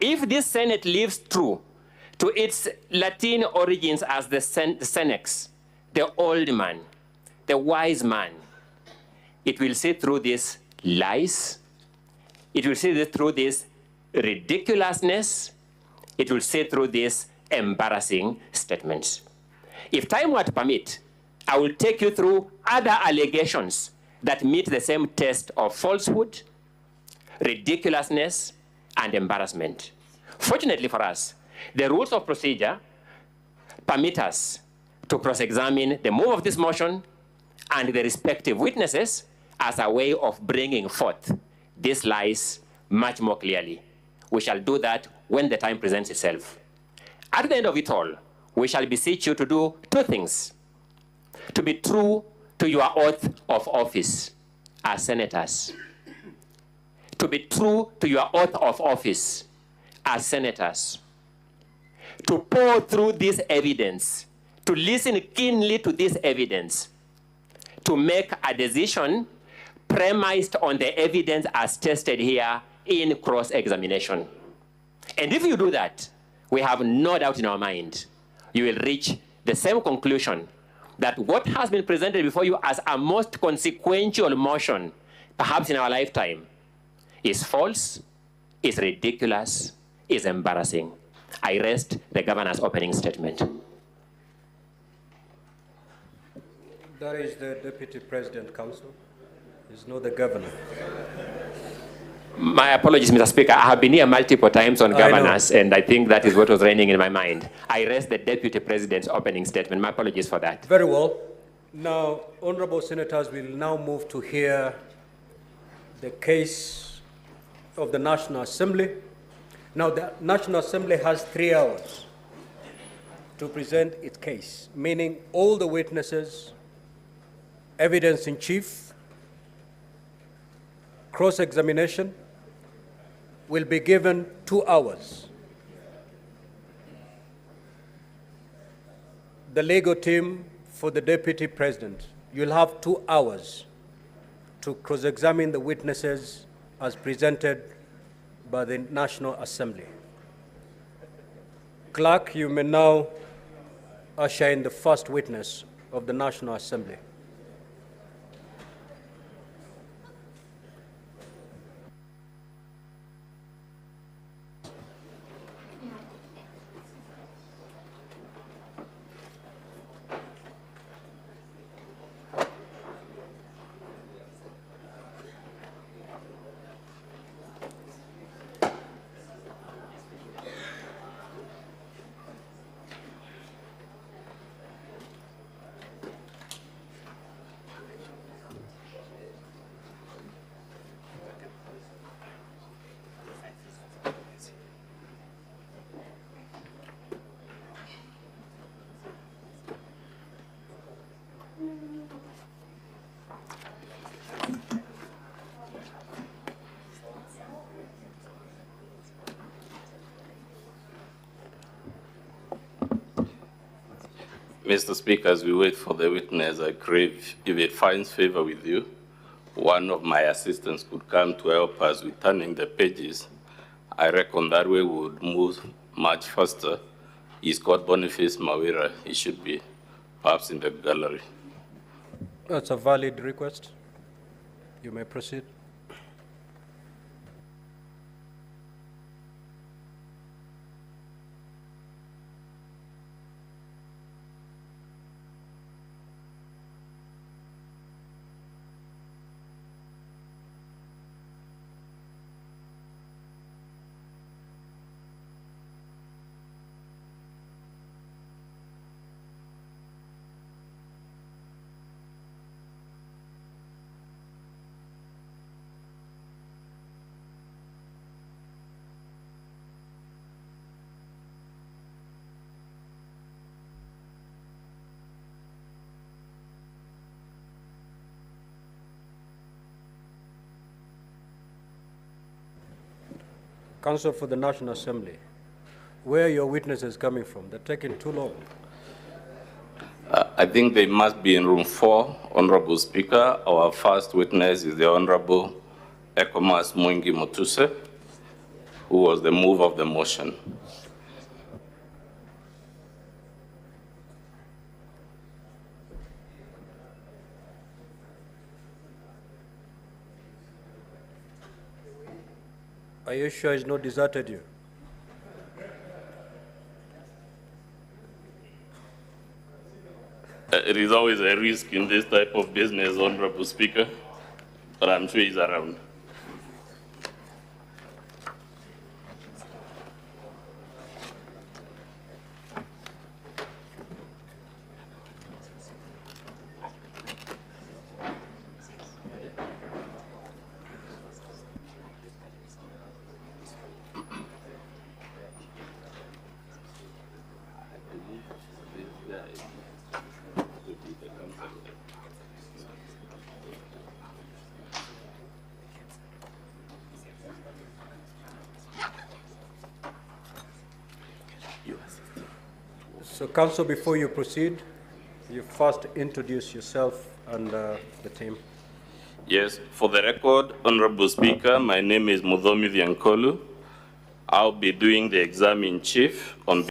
Speaker 8: if this Senate lives true to its Latin origins as the senex, the old man, the wise man, it will see through these lies, it will see through this ridiculousness, it will see through these embarrassing statements. If time were to permit, I will take you through other allegations that meet the same test of falsehood, ridiculousness, and embarrassment. Fortunately for us, the rules of procedure permit us to cross-examine the move of this motion and the respective witnesses as a way of bringing forth these lies much more clearly. We shall do that when the time presents itself. At the end of it all, we shall beseech you to do two things: to be true to your oath of office as senators, to be true to your oath of office as senators, to pour through this evidence, to listen keenly to this evidence, to make a decision premised on the evidence as tested here in cross-examination. And if you do that, we have no doubt in our mind, you will reach the same conclusion that what has been presented before you as a most consequential motion, perhaps in our lifetime, is false, is ridiculous, is embarrassing. I rest the governor's opening statement.
Speaker 2: That is the Deputy President Council. He's not the governor.
Speaker 8: My apologies, Mr. Speaker. I have been here multiple times on governance, and I think that is what was reigning in my mind. I rest the Deputy President's opening statement. My apologies for that.
Speaker 2: Very well. Now, honorable senators, will now move to hear the case of the National Assembly. Now, the National Assembly has 3 hours to present its case, meaning all the witnesses Evidence in chief, cross-examination will be given 2 hours. The legal team for the Deputy President, you'll have 2 hours to cross-examine the witnesses as presented by the National Assembly. Clerk, you may now usher in the first witness of the National Assembly.
Speaker 9: Mr. Speaker, as we wait for the witness, I crave, if it finds favor with you, one of my assistants could come to help us with turning the pages. I reckon that way we would move much faster. Is Scott Boniface Mawira? He should be perhaps in the gallery.
Speaker 2: That's a valid request. You may proceed. Counsel for the National Assembly, where are your witnesses coming from? They're taking too long.
Speaker 9: I think they must be in room 4, Honorable Speaker. Our first witness is the Honorable Ekomas Mwingi Motuse, who was the mover of the motion.
Speaker 2: Are you sure he's not deserted you?
Speaker 9: It is always a risk in this type of business, Honorable Speaker, but I'm sure he's around.
Speaker 2: So, Counsel, before you proceed, you first introduce yourself and the team.
Speaker 9: Yes, for the record, Honorable Speaker, my name is Mudhomi Viankolu. I'll be doing the exam in chief on